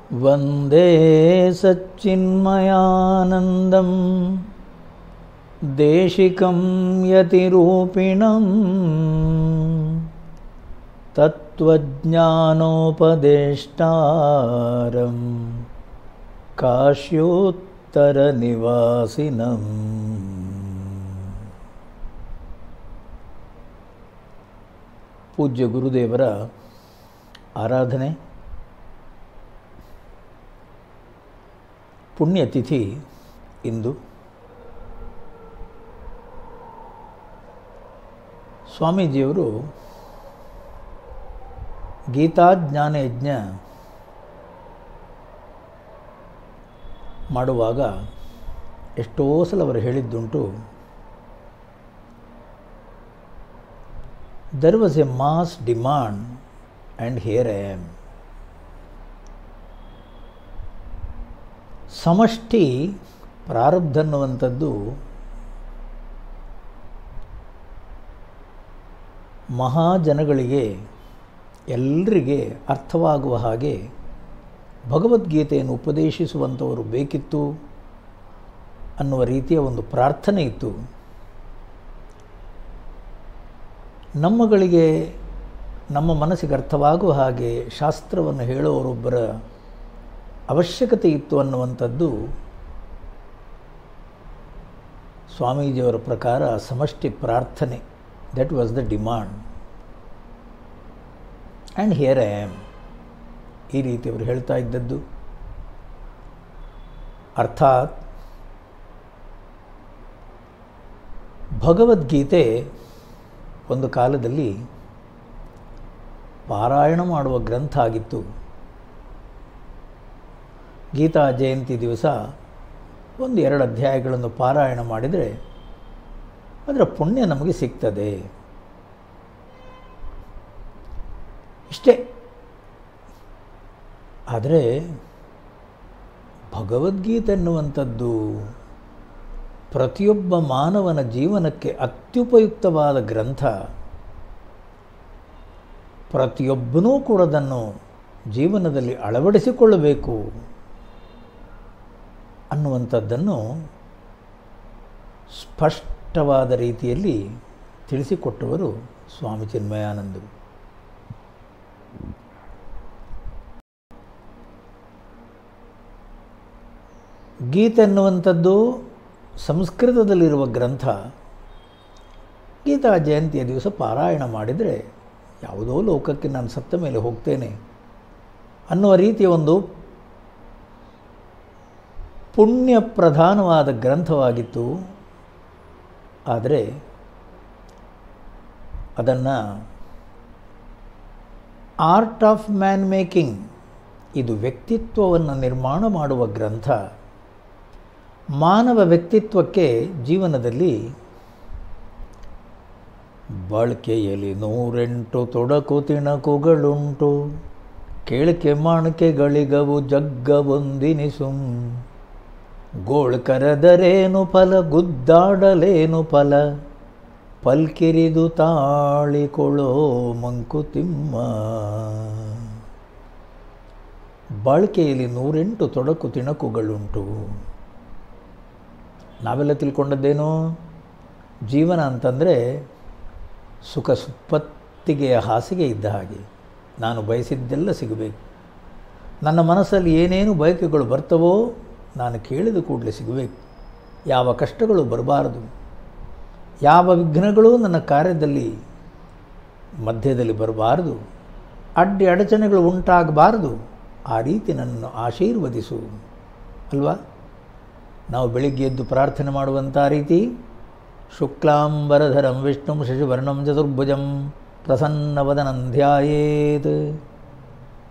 ವಂದೇ ಸಚ್ಚಿನ್ಮಯಾನಂದಂ ದೇಶಿಕಂ ಯತಿರೂಪಿಣಂ ತತ್ವಜ್ಞಾನೋಪದೇಷ್ಟಾರಂ ಕಾಶ್ಯೋತ್ತರ ನಿವಾಸಿನಂ. ಪೂಜ್ಯ ಗುರುದೇವರ ಆರಾಧನೆ, ಪುಣ್ಯತಿಥಿ ಇಂದು. ಸ್ವಾಮೀಜಿಯವರು ಗೀತಾಜ್ಞಾನ ಯಜ್ಞ ಮಾಡುವಾಗ ಎಷ್ಟೋ ಸಲ ಅವರು ಹೇಳಿದ್ದುಂಟು, there was a mass demand and here I am. ಸಮಷ್ಟಿ ಪ್ರಾರಬ್ಧ ಅನ್ನುವಂಥದ್ದು ಮಹಾಜನಗಳಿಗೆ ಎಲ್ಲರಿಗೆ ಅರ್ಥವಾಗುವ ಹಾಗೆ ಭಗವದ್ಗೀತೆಯನ್ನು ಉಪದೇಶಿಸುವಂಥವರು ಬೇಕಿತ್ತು ಅನ್ನುವ ರೀತಿಯ ಒಂದು ಪ್ರಾರ್ಥನೆ ಇತ್ತು. ನಮ್ಮಗಳಿಗೆ ನಮ್ಮ ಮನಸ್ಸಿಗೆ ಅರ್ಥವಾಗುವ ಹಾಗೆ ಶಾಸ್ತ್ರವನ್ನು ಹೇಳೋರೊಬ್ಬರ ಅವಶ್ಯಕತೆ ಇತ್ತು ಅನ್ನುವಂಥದ್ದು ಸ್ವಾಮೀಜಿಯವರ ಪ್ರಕಾರ ಸಮಷ್ಟಿ ಪ್ರಾರ್ಥನೆ. That was the demand and here I am. ಈ ರೀತಿ ಅವರು ಹೇಳ್ತಾ ಇದ್ದದ್ದು. ಅರ್ಥಾತ್ ಭಗವದ್ಗೀತೆ ಒಂದು ಕಾಲದಲ್ಲಿ ಪಾರಾಯಣ ಮಾಡುವ ಗ್ರಂಥ ಆಗಿತ್ತು. ಗೀತಾ ಜಯಂತಿ ದಿವಸ 1-2 ಅಧ್ಯಾಯಗಳನ್ನು ಪಾರಾಯಣ ಮಾಡಿದರೆ ಅದರ ಪುಣ್ಯ ನಮಗೆ ಸಿಗ್ತದೆ, ಇಷ್ಟೇ. ಆದರೆ ಭಗವದ್ಗೀತೆ ಎನ್ನುವಂಥದ್ದು ಪ್ರತಿಯೊಬ್ಬ ಮಾನವನ ಜೀವನಕ್ಕೆ ಅತ್ಯುಪಯುಕ್ತವಾದ ಗ್ರಂಥ. ಪ್ರತಿಯೊಬ್ಬನೂ ಕೂಡ ಅದನ್ನು ಜೀವನದಲ್ಲಿ ಅಳವಡಿಸಿಕೊಳ್ಳಬೇಕು ಅನ್ನುವಂಥದ್ದನ್ನು ಸ್ಪಷ್ಟವಾದ ರೀತಿಯಲ್ಲಿ ತಿಳಿಸಿಕೊಟ್ಟವರು ಸ್ವಾಮಿ ಚಿನ್ಮಯಾನಂದರು. ಗೀತೆ ಎನ್ನುವಂಥದ್ದು ಸಂಸ್ಕೃತದಲ್ಲಿರುವ ಗ್ರಂಥ. ಗೀತಾ ಜಯಂತಿಯ ದಿವಸ ಪಾರಾಯಣ ಮಾಡಿದರೆ ಯಾವುದೋ ಲೋಕಕ್ಕೆ ನಾನು ಸತ್ತ ಮೇಲೆ ಹೋಗ್ತೇನೆ ಅನ್ನುವ ರೀತಿಯ ಒಂದು ಪುಣ್ಯ ಪ್ರಧಾನವಾದ ಗ್ರಂಥವಾಗಿತ್ತು. ಆದರೆ ಅದನ್ನು ಆರ್ಟ್ ಆಫ್ ಮ್ಯಾನ್ ಮೇಕಿಂಗ್, ಇದು ವ್ಯಕ್ತಿತ್ವವನ್ನು ನಿರ್ಮಾಣ ಮಾಡುವ ಗ್ರಂಥ. ಮಾನವ ವ್ಯಕ್ತಿತ್ವಕ್ಕೆ ಜೀವನದಲ್ಲಿ ಬಾಳ್ಕೆಯಲ್ಲಿ 108 ತೊಡಕು ತಿಣಕುಗಳುಂಟು, ಕೇಳಿಕೆ ಮಾಣಿಕೆಗಳಿಗವು ಜಗ್ಗವೊಂದಿನಿಸುಂ, ಗೋಳ್ ಕರೆದರೇನು ಫಲ ಗುದ್ದಾಡಲೇನು ಫಲ, ಪಲ್ಕಿರಿದು ತಾಳಿಕೊಳ್ಳೋ ಮಂಕುತಿಮ್ಮ. ಬಾಳ್ಕೆಯಲ್ಲಿ 108 ತೊಡಕು ತಿಣಕುಗಳುಂಟು. ನಾವೆಲ್ಲ ತಿಳ್ಕೊಂಡದ್ದೇನು? ಜೀವನ ಅಂತಂದರೆ ಸುಖ ಸುಪ್ಪತ್ತಿಗೆಯ ಹಾಸಿಗೆ ಇದ್ದ ಹಾಗೆ. ನಾನು ಬಯಸಿದ್ದೆಲ್ಲ ಸಿಗಬೇಕು. ನನ್ನ ಮನಸ್ಸಲ್ಲಿ ಏನೇನು ಬಯಕೆಗಳು ಬರ್ತವೋ ನಾನು ಕೇಳಿದ ಕೂಡಲೇ ಸಿಗಬೇಕು. ಯಾವ ಕಷ್ಟಗಳು ಬರಬಾರದು, ಯಾವ ವಿಘ್ನಗಳು ನನ್ನ ಕಾರ್ಯದಲ್ಲಿ ಮಧ್ಯದಲ್ಲಿ ಬರಬಾರದು, ಅಡ್ಡಿ ಅಡಚಣೆಗಳು ಉಂಟಾಗಬಾರದು. ಆ ರೀತಿ ನನ್ನನ್ನು ಆಶೀರ್ವದಿಸು ಅಲ್ವಾ? ನಾವು ಬೆಳಿಗ್ಗೆ ಎದ್ದು ಪ್ರಾರ್ಥನೆ ಮಾಡುವಂಥ ರೀತಿ, ಶುಕ್ಲಾಂಬರಧರಂ ವಿಷ್ಣುಂ ಶಶಿವರ್ಣಂ ಚತುರ್ಭುಜಂ ಪ್ರಸನ್ನವದನಂ ಧ್ಯಾಯೇತ್.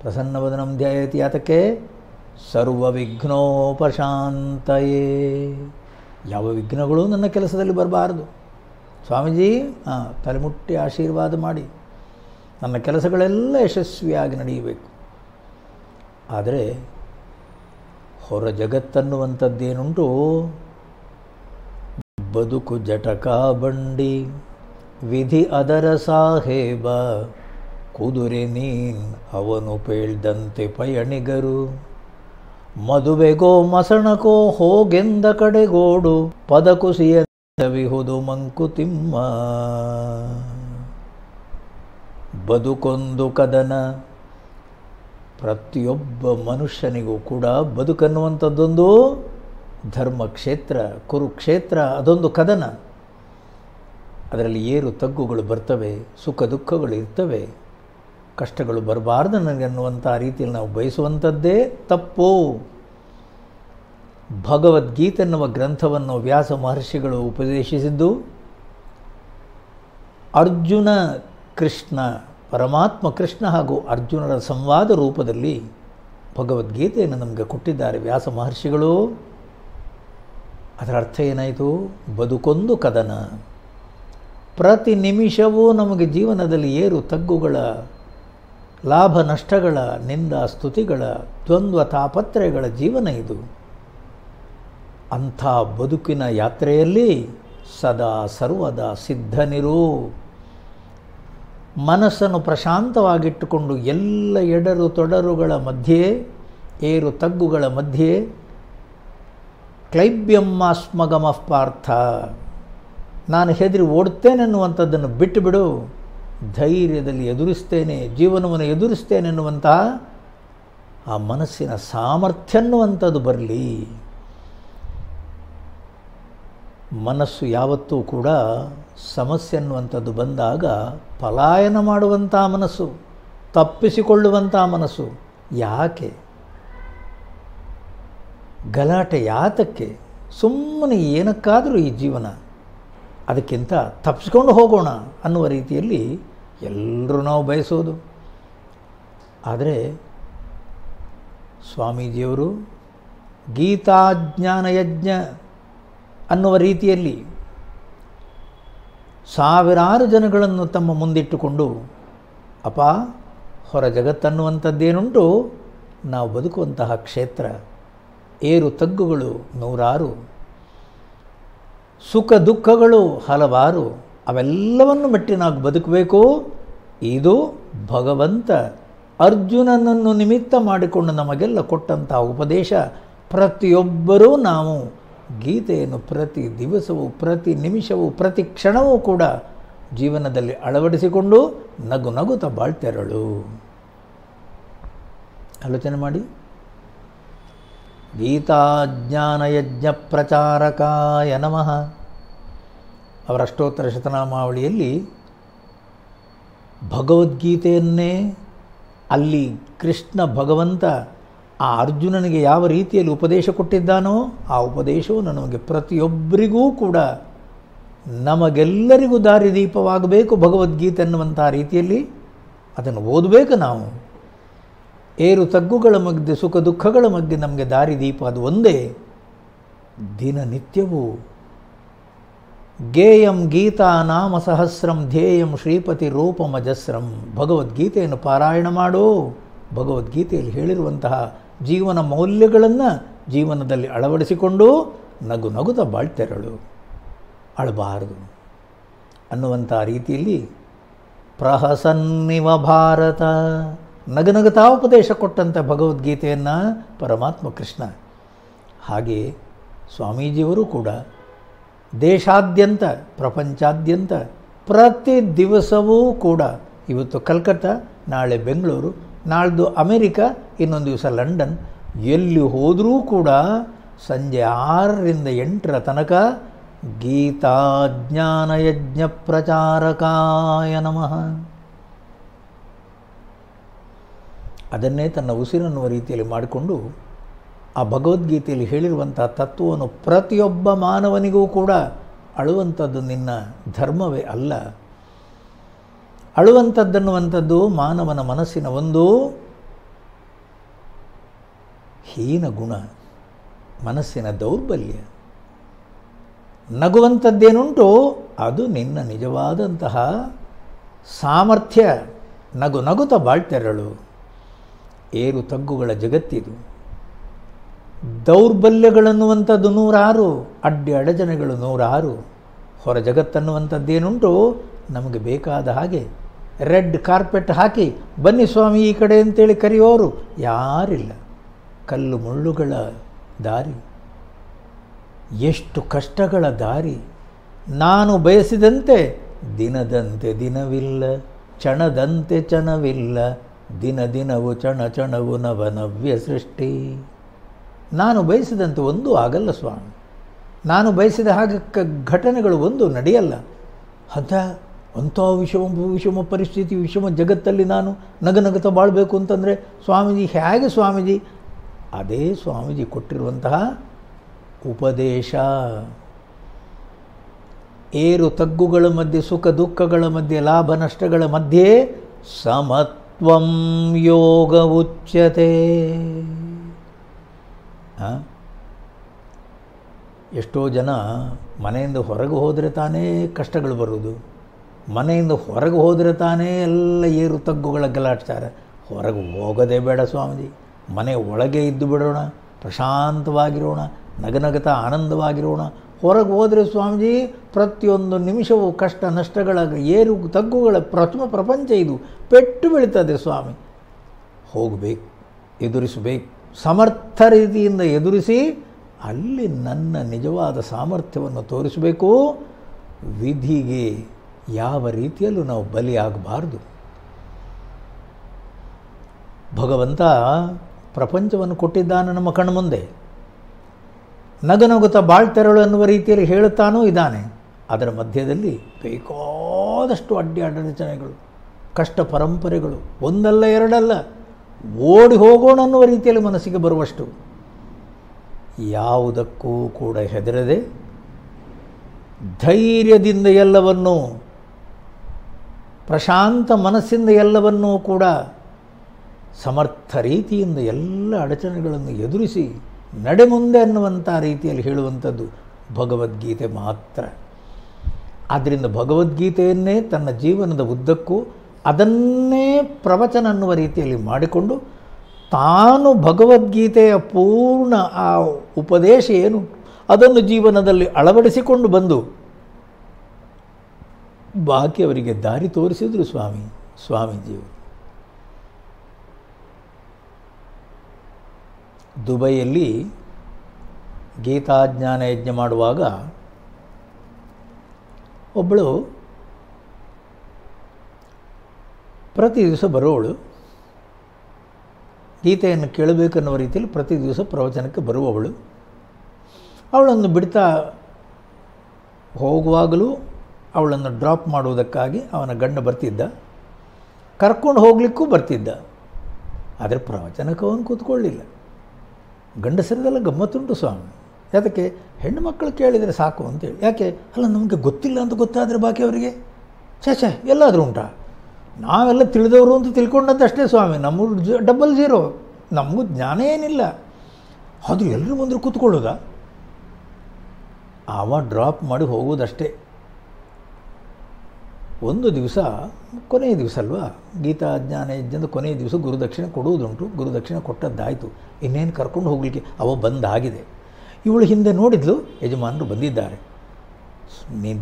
ಪ್ರಸನ್ನವದನಂ ಧ್ಯಾಯೇತ್ ಯಾತಕ್ಕೆ? ಸರ್ವವಿಘ್ನೋಪಶಾಂತಯೇ. ಯಾವ ವಿಘ್ನಗಳು ನನ್ನ ಕೆಲಸದಲ್ಲಿ ಬರಬಾರದು. ಸ್ವಾಮೀಜಿ ತಲೆಮುಟ್ಟಿ ಆಶೀರ್ವಾದ ಮಾಡಿ ನನ್ನ ಕೆಲಸಗಳೆಲ್ಲ ಯಶಸ್ವಿಯಾಗಿ ನಡೆಯಬೇಕು. ಆದರೆ ಹೊರ ಜಗತ್ತನ್ನುವಂಥದ್ದೇನುಂಟು, ಬದುಕು ಜಟಕಾ ಬಂಡಿ, ವಿಧಿ ಅದರ ಸಾಹೇಬ, ಕುದುರೆ ನೀನ್ ಅವನು ಪೇಳ್ದಂತೆ ಪಯಣಿಗರು. ಮದುವೆಗೋ ಮಸಣಕೋ ಹೋಗೆಂದ ಕಡೆಗೋಡು ಪದಕುಸಿಯವಿಹುದು ಮಂಕುತಿಮ್ಮ. ಬದುಕೊಂದು ಕದನ. ಪ್ರತಿಯೊಬ್ಬ ಮನುಷ್ಯನಿಗೂ ಕೂಡ ಬದುಕನ್ನುವಂಥದ್ದೊಂದು ಧರ್ಮಕ್ಷೇತ್ರ, ಕುರುಕ್ಷೇತ್ರ, ಅದೊಂದು ಕದನ. ಅದರಲ್ಲಿ ಏರು ತಗ್ಗುಗಳು ಬರ್ತವೆ, ಸುಖ ದುಃಖಗಳು ಇರ್ತವೆ. ಕಷ್ಟಗಳು ಬರಬಾರ್ದು ನನಗನ್ನುವಂಥ ರೀತಿಯಲ್ಲಿ ನಾವು ಬಯಸುವಂಥದ್ದೇ ತಪ್ಪು. ಭಗವದ್ಗೀತೆ ಎನ್ನುವ ಗ್ರಂಥವನ್ನು ವ್ಯಾಸ ಮಹರ್ಷಿಗಳು ಉಪದೇಶಿಸಿದ್ದು ಅರ್ಜುನ ಕೃಷ್ಣ, ಪರಮಾತ್ಮ ಕೃಷ್ಣ ಹಾಗೂ ಅರ್ಜುನರ ಸಂವಾದ ರೂಪದಲ್ಲಿ ಭಗವದ್ಗೀತೆಯನ್ನು ನಮಗೆ ಕೊಟ್ಟಿದ್ದಾರೆ ವ್ಯಾಸ ಮಹರ್ಷಿಗಳು. ಅದರ ಅರ್ಥ ಏನಾಯಿತು? ಬದುಕೊಂದು ಕದನ. ಪ್ರತಿ ನಿಮಿಷವೂ ನಮಗೆ ಜೀವನದಲ್ಲಿ ಏರು ತಗ್ಗುಗಳ, ಲಾಭ ನಷ್ಟಗಳ, ನಿಂದ ಸ್ತುತಿಗಳ, ದ್ವಂದ್ವ ತಾಪತ್ರಯಗಳ ಜೀವನ ಇದು. ಅಂಥ ಬದುಕಿನ ಯಾತ್ರೆಯಲ್ಲಿ ಸದಾ ಸರ್ವದಾ ಸಿದ್ಧನಿರು. ಮನಸ್ಸನ್ನು ಪ್ರಶಾಂತವಾಗಿಟ್ಟುಕೊಂಡು ಎಲ್ಲ ಎಡರು ತೊಡರುಗಳ ಮಧ್ಯೆ, ಏರು ತಗ್ಗುಗಳ ಮಧ್ಯೆ ಕ್ಲೈಬ್ಯಮ್ಮಾಸ್ಮಗಮಃ ಪಾರ್ಥ, ನಾನು ಹೆದರಿ ಓಡ್ತೇನೆ ಅನ್ನುವಂಥದ್ದನ್ನು ಬಿಟ್ಟುಬಿಡು. ಧೈರ್ಯದಲ್ಲಿ ಎದುರಿಸ್ತೇನೆ, ಜೀವನವನ್ನು ಎದುರಿಸ್ತೇನೆ ಎನ್ನುವಂತಹ ಆ ಮನಸ್ಸಿನ ಸಾಮರ್ಥ್ಯ ಅನ್ನುವಂಥದ್ದು ಬರಲಿ. ಮನಸ್ಸು ಯಾವತ್ತೂ ಕೂಡ ಸಮಸ್ಯೆ ಅನ್ನುವಂಥದ್ದು ಬಂದಾಗ ಪಲಾಯನ ಮಾಡುವಂಥ ಮನಸ್ಸು, ತಪ್ಪಿಸಿಕೊಳ್ಳುವಂಥ ಮನಸ್ಸು. ಯಾಕೆ ಗಲಾಟೆ? ಯಾತಕ್ಕೆ? ಸುಮ್ಮನೆ ಏನಕ್ಕಾದರೂ ಈ ಜೀವನ, ಅದಕ್ಕಿಂತ ತಪ್ಪಿಸ್ಕೊಂಡು ಹೋಗೋಣ ಅನ್ನುವ ರೀತಿಯಲ್ಲಿ ಎಲ್ಲರೂ ನಾವು ಬಯಸೋದು. ಆದರೆ ಸ್ವಾಮೀಜಿಯವರು ಗೀತಾಜ್ಞಾನ ಯಜ್ಞ ಅನ್ನುವ ರೀತಿಯಲ್ಲಿ ಸಾವಿರಾರು ಜನಗಳನ್ನು ತಮ್ಮ ಮುಂದಿಟ್ಟುಕೊಂಡು, ಅಪ್ಪ, ಹೊರ ಜಗತ್ತನ್ನುವಂಥದ್ದೇನುಂಟು, ನಾವು ಬದುಕುವಂತಹ ಕ್ಷೇತ್ರ, ಏರು ತಗ್ಗುಗಳು ನೂರಾರು, ಸುಖ ದುಃಖಗಳು ಹಲವಾರು, ಅವೆಲ್ಲವನ್ನು ಮೆಟ್ಟಿ ನಾವು ಬದುಕಬೇಕು. ಇದು ಭಗವಂತ ಅರ್ಜುನನನ್ನು ನಿಮಿತ್ತ ಮಾಡಿಕೊಂಡು ನಮಗೆಲ್ಲ ಕೊಟ್ಟಂತಹ ಉಪದೇಶ. ಪ್ರತಿಯೊಬ್ಬರೂ ನಾವು ಗೀತೆಯನ್ನು ಪ್ರತಿ ದಿವಸವೂ, ಪ್ರತಿ ನಿಮಿಷವೂ, ಪ್ರತಿ ಕ್ಷಣವೂ ಕೂಡ ಜೀವನದಲ್ಲಿ ಅಳವಡಿಸಿಕೊಂಡು ನಗು ನಗುತ್ತಾ ಬಾಳ್ತೆರಳು. ಆಲೋಚನೆ ಮಾಡಿ. ಗೀತಾಜ್ಞಾನಯಜ್ಞ ಪ್ರಚಾರಕಾಯ ನಮಃ. ಅವರ ಅಷ್ಟೋತ್ತರ ಶತನಾಮಾವಳಿಯಲ್ಲಿ ಭಗವದ್ಗೀತೆಯನ್ನೇ ಅಲ್ಲಿ ಕೃಷ್ಣ ಭಗವಂತ ಆ ಅರ್ಜುನನಿಗೆ ಯಾವ ರೀತಿಯಲ್ಲಿ ಉಪದೇಶ ಕೊಟ್ಟಿದ್ದಾನೋ ಆ ಉಪದೇಶವು ನಮಗೆ ಪ್ರತಿಯೊಬ್ಬರಿಗೂ ಕೂಡ, ನಮಗೆಲ್ಲರಿಗೂ ದಾರಿದೀಪವಾಗಬೇಕು. ಭಗವದ್ಗೀತೆ ಅನ್ನುವಂಥ ರೀತಿಯಲ್ಲಿ ಅದನ್ನು ಓದಬೇಕು ನಾವು. ಏರು ತಗ್ಗುಗಳ ಮಧ್ಯೆ, ಸುಖ ದುಃಖಗಳ ಮಧ್ಯೆ ನಮಗೆ ದಾರಿದೀಪ ಅದು ಒಂದೇ. ದಿನನಿತ್ಯವೂ ಗೇಯಂ ಗೀತಾ ನಾಮ ಸಹಸ್ರಂ ಧ್ಯೇಯಂ ಶ್ರೀಪತಿ ರೂಪಮಜಸ್ರಂ. ಭಗವದ್ಗೀತೆಯನ್ನು ಪಾರಾಯಣ ಮಾಡು. ಭಗವದ್ಗೀತೆಯಲ್ಲಿ ಹೇಳಿರುವಂತಹ ಜೀವನ ಮೌಲ್ಯಗಳನ್ನು ಜೀವನದಲ್ಲಿ ಅಳವಡಿಸಿಕೊಂಡು ನಗು ನಗುತ್ತಾ ಬಾಳ್ತೆರಳು, ಅಳಬಾರದು ಅನ್ನುವಂಥ ರೀತಿಯಲ್ಲಿ ಪ್ರಹಸನ್ನಿವ ಭಾರತ, ನಗನಗತಾ ಉಪದೇಶ ಕೊಟ್ಟಂಥ ಭಗವದ್ಗೀತೆಯನ್ನು ಪರಮಾತ್ಮ ಕೃಷ್ಣ. ಹಾಗೆ ಸ್ವಾಮೀಜಿಯವರು ಕೂಡ ದೇಶಾದ್ಯಂತ, ಪ್ರಪಂಚಾದ್ಯಂತ ಪ್ರತಿ ದಿವಸವೂ ಕೂಡ, ಇವತ್ತು ಕಲ್ಕತ್ತಾ, ನಾಳೆ ಬೆಂಗಳೂರು, ನಾಳ್ದು ಅಮೆರಿಕ, ಇನ್ನೊಂದು ದಿವಸ ಲಂಡನ್, ಎಲ್ಲಿ ಹೋದರೂ ಕೂಡ ಸಂಜೆ 6ರಿಂದ 8 ತನಕ ಗೀತಾಜ್ಞಾನಯಜ್ಞ ಪ್ರಚಾರಕಾಯ ನಮಃ. ಅದನ್ನೇ ತನ್ನ ಉಸಿರನ್ನುವ ರೀತಿಯಲ್ಲಿ ಮಾಡಿಕೊಂಡು ಆ ಭಗವದ್ಗೀತೆಯಲ್ಲಿ ಹೇಳಿರುವಂಥ ತತ್ವವನ್ನು ಪ್ರತಿಯೊಬ್ಬ ಮಾನವನಿಗೂ ಕೂಡ ಅಳುವಂಥದ್ದು ನಿನ್ನ ಧರ್ಮವೇ ಅಲ್ಲ. ಅಳುವಂಥದ್ದನ್ನುವಂಥದ್ದು ಮಾನವನ ಮನಸ್ಸಿನ ಒಂದು ಹೀನ ಗುಣ, ಮನಸ್ಸಿನ ದೌರ್ಬಲ್ಯ. ನಗುವಂಥದ್ದೇನುಂಟು ಅದು ನಿನ್ನ ನಿಜವಾದಂತಹ ಸಾಮರ್ಥ್ಯ. ನಗು ನಗುತ್ತಾ ಬಾಳ್ತೆರಳು. ಏರು ತಗ್ಗುಗಳ ಜಗತ್ತಿದು. ದೌರ್ಬಲ್ಯಗಳನ್ನುವಂಥದ್ದು ನೂರಾರು, ಅಡೆತಡೆಗಳು ನೂರಾರು. ಹೊರ ಜಗತ್ತನ್ನುವಂಥದ್ದೇನುಂಟು ನಮಗೆ ಬೇಕಾದ ಹಾಗೆ ರೆಡ್ ಕಾರ್ಪೆಟ್ ಹಾಕಿ ಬನ್ನಿ ಸ್ವಾಮಿ ಈ ಕಡೆ ಅಂತೇಳಿ ಕರೆಯೋರು ಯಾರಿಲ್ಲ. ಕಲ್ಲು ಮುಳ್ಳುಗಳ ದಾರಿ, ಎಷ್ಟು ಕಷ್ಟಗಳ ದಾರಿ. ನಾನು ಬಯಸಿದಂತೆ ದಿನದಂತೆ ದಿನವಿಲ್ಲ, ಕ್ಷಣದಂತೆ ಕ್ಷಣವಿಲ್ಲ, ದಿನ ದಿನವು ಕ್ಷಣ ಕ್ಷಣವು ನವನವ್ಯ ಸೃಷ್ಟಿ. ನಾನು ಬಯಸಿದಂತೆ ಒಂದೂ ಆಗಲ್ಲ ಸ್ವಾಮಿ. ನಾನು ಬಯಸಿದ ಹಾಗೆ ಘಟನೆಗಳು ಒಂದು ನಡೆಯಲ್ಲ. ಅಂಥ ವಿಷಮ ಪರಿಸ್ಥಿತಿ, ವಿಷಮ ಜಗತ್ತಲ್ಲಿ ನಾನು ನಗನಗುತ್ತಾ ಬಾಳಬೇಕು ಅಂತಂದರೆ ಸ್ವಾಮೀಜಿ ಹೇಗೆ ಸ್ವಾಮೀಜಿ? ಅದೇ ಸ್ವಾಮೀಜಿ ಕೊಟ್ಟಿರುವಂತಹ ಉಪದೇಶ. ಏರು ತಗ್ಗುಗಳ ಮಧ್ಯೆ, ಸುಖ ದುಃಖಗಳ ಮಧ್ಯೆ, ಲಾಭ ನಷ್ಟಗಳ ಮಧ್ಯೆ ಸಮತ್ವಂ ಯೋಗ ಉಚ್ಯತೆ. ಎಷ್ಟೋ ಜನ ಮನೆಯಿಂದ ಹೊರಗೆ ಹೋದರೆ ತಾನೇ ಕಷ್ಟಗಳು ಬರುವುದು, ಮನೆಯಿಂದ ಹೊರಗೆ ಹೋದರೆ ತಾನೇ ಎಲ್ಲ ಏರು ತಗ್ಗುಗಳ ಗಲಾಟಾರ. ಹೊರಗೆ ಹೋಗೋದೇ ಬೇಡ ಸ್ವಾಮೀಜಿ, ಮನೆ ಒಳಗೆ ಇದ್ದು ಬಿಡೋಣ, ಪ್ರಶಾಂತವಾಗಿರೋಣ, ನಗನಗತಾ ಆನಂದವಾಗಿರೋಣ. ಹೊರಗೆ ಹೋದರೆ ಸ್ವಾಮೀಜಿ ಪ್ರತಿಯೊಂದು ನಿಮಿಷವೂ ಕಷ್ಟ ನಷ್ಟಗಳ ಏರು ತಗ್ಗುಗಳ ಪ್ರಪಂಚ ಇದು, ಪೆಟ್ಟು ಬೀಳ್ತದೆ ಸ್ವಾಮಿ. ಹೋಗಬೇಕು, ಎದುರಿಸಬೇಕು, ಸಮರ್ಥ ರೀತಿಯಿಂದ ಎದುರಿಸಿ ಅಲ್ಲಿ ನನ್ನ ನಿಜವಾದ ಸಾಮರ್ಥ್ಯವನ್ನು ತೋರಿಸಬೇಕು. ವಿಧಿಗೆ ಯಾವ ರೀತಿಯಲ್ಲೂ ನಾವು ಬಲಿಯಾಗಬಾರ್ದು. ಭಗವಂತ ಪ್ರಪಂಚವನ್ನು ಕೊಟ್ಟಿದ್ದಾನೆ ನಮ್ಮ ಕಣ್ಮುಂದೆ. ನಗನಗುತ್ತಾ ಬಾಳ್ತೆರಳು ಅನ್ನುವ ರೀತಿಯಲ್ಲಿ ಹೇಳುತ್ತಾನೂ ಇದ್ದಾನೆ. ಅದರ ಮಧ್ಯದಲ್ಲಿ ಬೇಕಾದಷ್ಟು ಅಡ್ಡಾಡಚಣೆಗಳು, ಕಷ್ಟ ಪರಂಪರೆಗಳು, ಒಂದಲ್ಲ ಎರಡಲ್ಲ, ಓಡಿ ಹೋಗೋಣ ಅನ್ನುವ ರೀತಿಯಲ್ಲಿ ಮನಸ್ಸಿಗೆ ಬರುವಷ್ಟು. ಯಾವುದಕ್ಕೂ ಕೂಡ ಹೆದರದೆ ಧೈರ್ಯದಿಂದ ಎಲ್ಲವನ್ನೂ, ಪ್ರಶಾಂತ ಮನಸ್ಸಿಂದ ಎಲ್ಲವನ್ನೂ ಕೂಡ ಸಮರ್ಥ ರೀತಿಯಿಂದ ಎಲ್ಲ ಅಡಚಣೆಗಳನ್ನು ಎದುರಿಸಿ ನಡೆ ಮುಂದೆ ಅನ್ನುವಂಥ ರೀತಿಯಲ್ಲಿ ಹೇಳುವಂಥದ್ದು ಭಗವದ್ಗೀತೆ ಮಾತ್ರ. ಆದ್ದರಿಂದ ಭಗವದ್ಗೀತೆಯನ್ನೇ ತನ್ನ ಜೀವನದ ಉದ್ದಕ್ಕೂ ಅದನ್ನೇ ಪ್ರವಚನ ಅನ್ನುವ ರೀತಿಯಲ್ಲಿ ಮಾಡಿಕೊಂಡು ತಾನು ಭಗವದ್ಗೀತೆಯ ಪೂರ್ಣ ಆ ಉಪದೇಶ ಏನು ಅದನ್ನು ಜೀವನದಲ್ಲಿ ಅಳವಡಿಸಿಕೊಂಡು ಬಂದು ಬಾಕಿಯವರಿಗೆ ದಾರಿ ತೋರಿಸಿದರು ಸ್ವಾಮೀಜಿಯವರು. ದುಬೈಯಲ್ಲಿ ಗೀತಾಜ್ಞಾನ ಯಜ್ಞ ಮಾಡುವಾಗ ಒಬ್ಬಳು ಪ್ರತಿ ದಿವಸ ಬರೋವಳು, ಗೀತೆಯನ್ನು ಕೇಳಬೇಕನ್ನುವ ರೀತಿಯಲ್ಲಿ ಪ್ರತಿ ದಿವಸ ಪ್ರವಚನಕ್ಕೆ ಬರುವವಳು. ಅವಳನ್ನು ಬಿಡ್ತಾ ಹೋಗುವಾಗಲೂ ಅವಳನ್ನು ಡ್ರಾಪ್ ಮಾಡುವುದಕ್ಕಾಗಿ ಅವನ ಗಂಡ ಬರ್ತಿದ್ದ, ಕರ್ಕೊಂಡು ಹೋಗಲಿಕ್ಕೂ ಬರ್ತಿದ್ದ. ಆದರೆ ಪ್ರವಚನಕ್ಕೆ ಅವನು ಕೂತ್ಕೊಳ್ಳಿಲ್ಲ. ಗಂಡಸರದೆಲ್ಲ ಗಮ್ಮತ್ತುಂಟು ಸ್ವಾಮಿ. ಯಾತಕ್ಕೆ? ಹೆಣ್ಣು ಮಕ್ಕಳು ಕೇಳಿದರೆ ಸಾಕು ಅಂತೇಳಿ. ಯಾಕೆ? ಅಲ್ಲ, ನಮಗೆ ಗೊತ್ತಿಲ್ಲ ಅಂತ ಗೊತ್ತಾದರೆ ಬಾಕಿಯವರಿಗೆ ಛೇ ಎಲ್ಲಾದರೂ ಉಂಟಾ? ನಾವೆಲ್ಲ ತಿಳಿದವರು ಅಂತ ತಿಳ್ಕೊಂಡಂತಷ್ಟೇ ಸ್ವಾಮಿ. ನಮ್ಮ ಡಬಲ್ ಝೀರೋ, ನಮಗೂ ಜ್ಞಾನ ಏನಿಲ್ಲ. ಅದು ಎಲ್ಲರೂ ಮುಂದೆ ಕೂತ್ಕೊಳ್ಳೋದಾ? ಅವ ಡ್ರಾಪ್ ಮಾಡಿ ಹೋಗೋದಷ್ಟೇ. ಒಂದು ದಿವಸ, ಕೊನೆಯ ದಿವಸ ಅಲ್ವಾ, ಗೀತಾ ಜ್ಞಾನ ಯಜ್ಞದ ಕೊನೆಯ ದಿವಸ ಗುರುದಕ್ಷಿಣೆ ಕೊಡುವುದುಂಟು. ಗುರುದಕ್ಷಿಣೆ ಕೊಟ್ಟದ್ದಾಯಿತು, ಇನ್ನೇನು ಕರ್ಕೊಂಡು ಹೋಗಲಿಕ್ಕೆ ಅವ ಬಂದಾಗಿದೆ. ಇವಳು ಹಿಂದೆ ನೋಡಿದ್ಲು, ಯಜಮಾನರು ಬಂದಿದ್ದಾರೆ.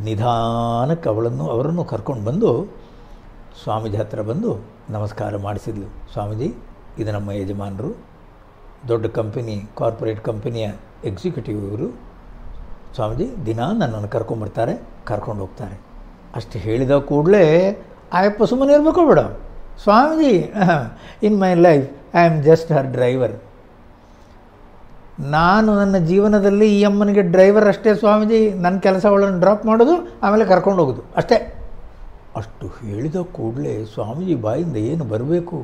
ನಿಧಾನಕ್ಕೆ ಅವರನ್ನು ಕರ್ಕೊಂಡು ಬಂದು ಸ್ವಾಮೀಜಿ ಹತ್ರ ಬಂದು ನಮಸ್ಕಾರ ಮಾಡಿಸಿದ್ಲು. ಸ್ವಾಮೀಜಿ, ಇದು ನಮ್ಮ ಯಜಮಾನರು, ದೊಡ್ಡ ಕಂಪನಿ, ಕಾರ್ಪೊರೇಟ್ ಕಂಪನಿಯ ಎಕ್ಸಿಕ್ಯೂಟಿವ್ ಇವರು. ಸ್ವಾಮೀಜಿ ದಿನ ನನ್ನನ್ನು ಕರ್ಕೊಂಬರ್ತಾರೆ, ಕರ್ಕೊಂಡು ಹೋಗ್ತಾರೆ. ಅಷ್ಟು ಹೇಳಿದ ಕೂಡಲೇ ಆಯಪ್ಪ ಸುಮ್ಮನೆ ಇರಬೇಕು ಬೇಡ. Swamiji, in my life I am just her driver. ನಾನು ನನ್ನ ಜೀವನದಲ್ಲಿ ಈ ಅಮ್ಮನಿಗೆ ಡ್ರೈವರ್ ಅಷ್ಟೇ ಸ್ವಾಮೀಜಿ. ನನ್ನ ಕೆಲಸ ಅವಳನ್ನು ಡ್ರಾಪ್ ಮಾಡೋದು, ಆಮೇಲೆ ಕರ್ಕೊಂಡು ಹೋಗೋದು ಅಷ್ಟೇ. ಅಷ್ಟು ಹೇಳಿದ ಕೂಡಲೇ ಸ್ವಾಮೀಜಿ ಬಾಯಿಂದ ಏನು ಬರಬೇಕು?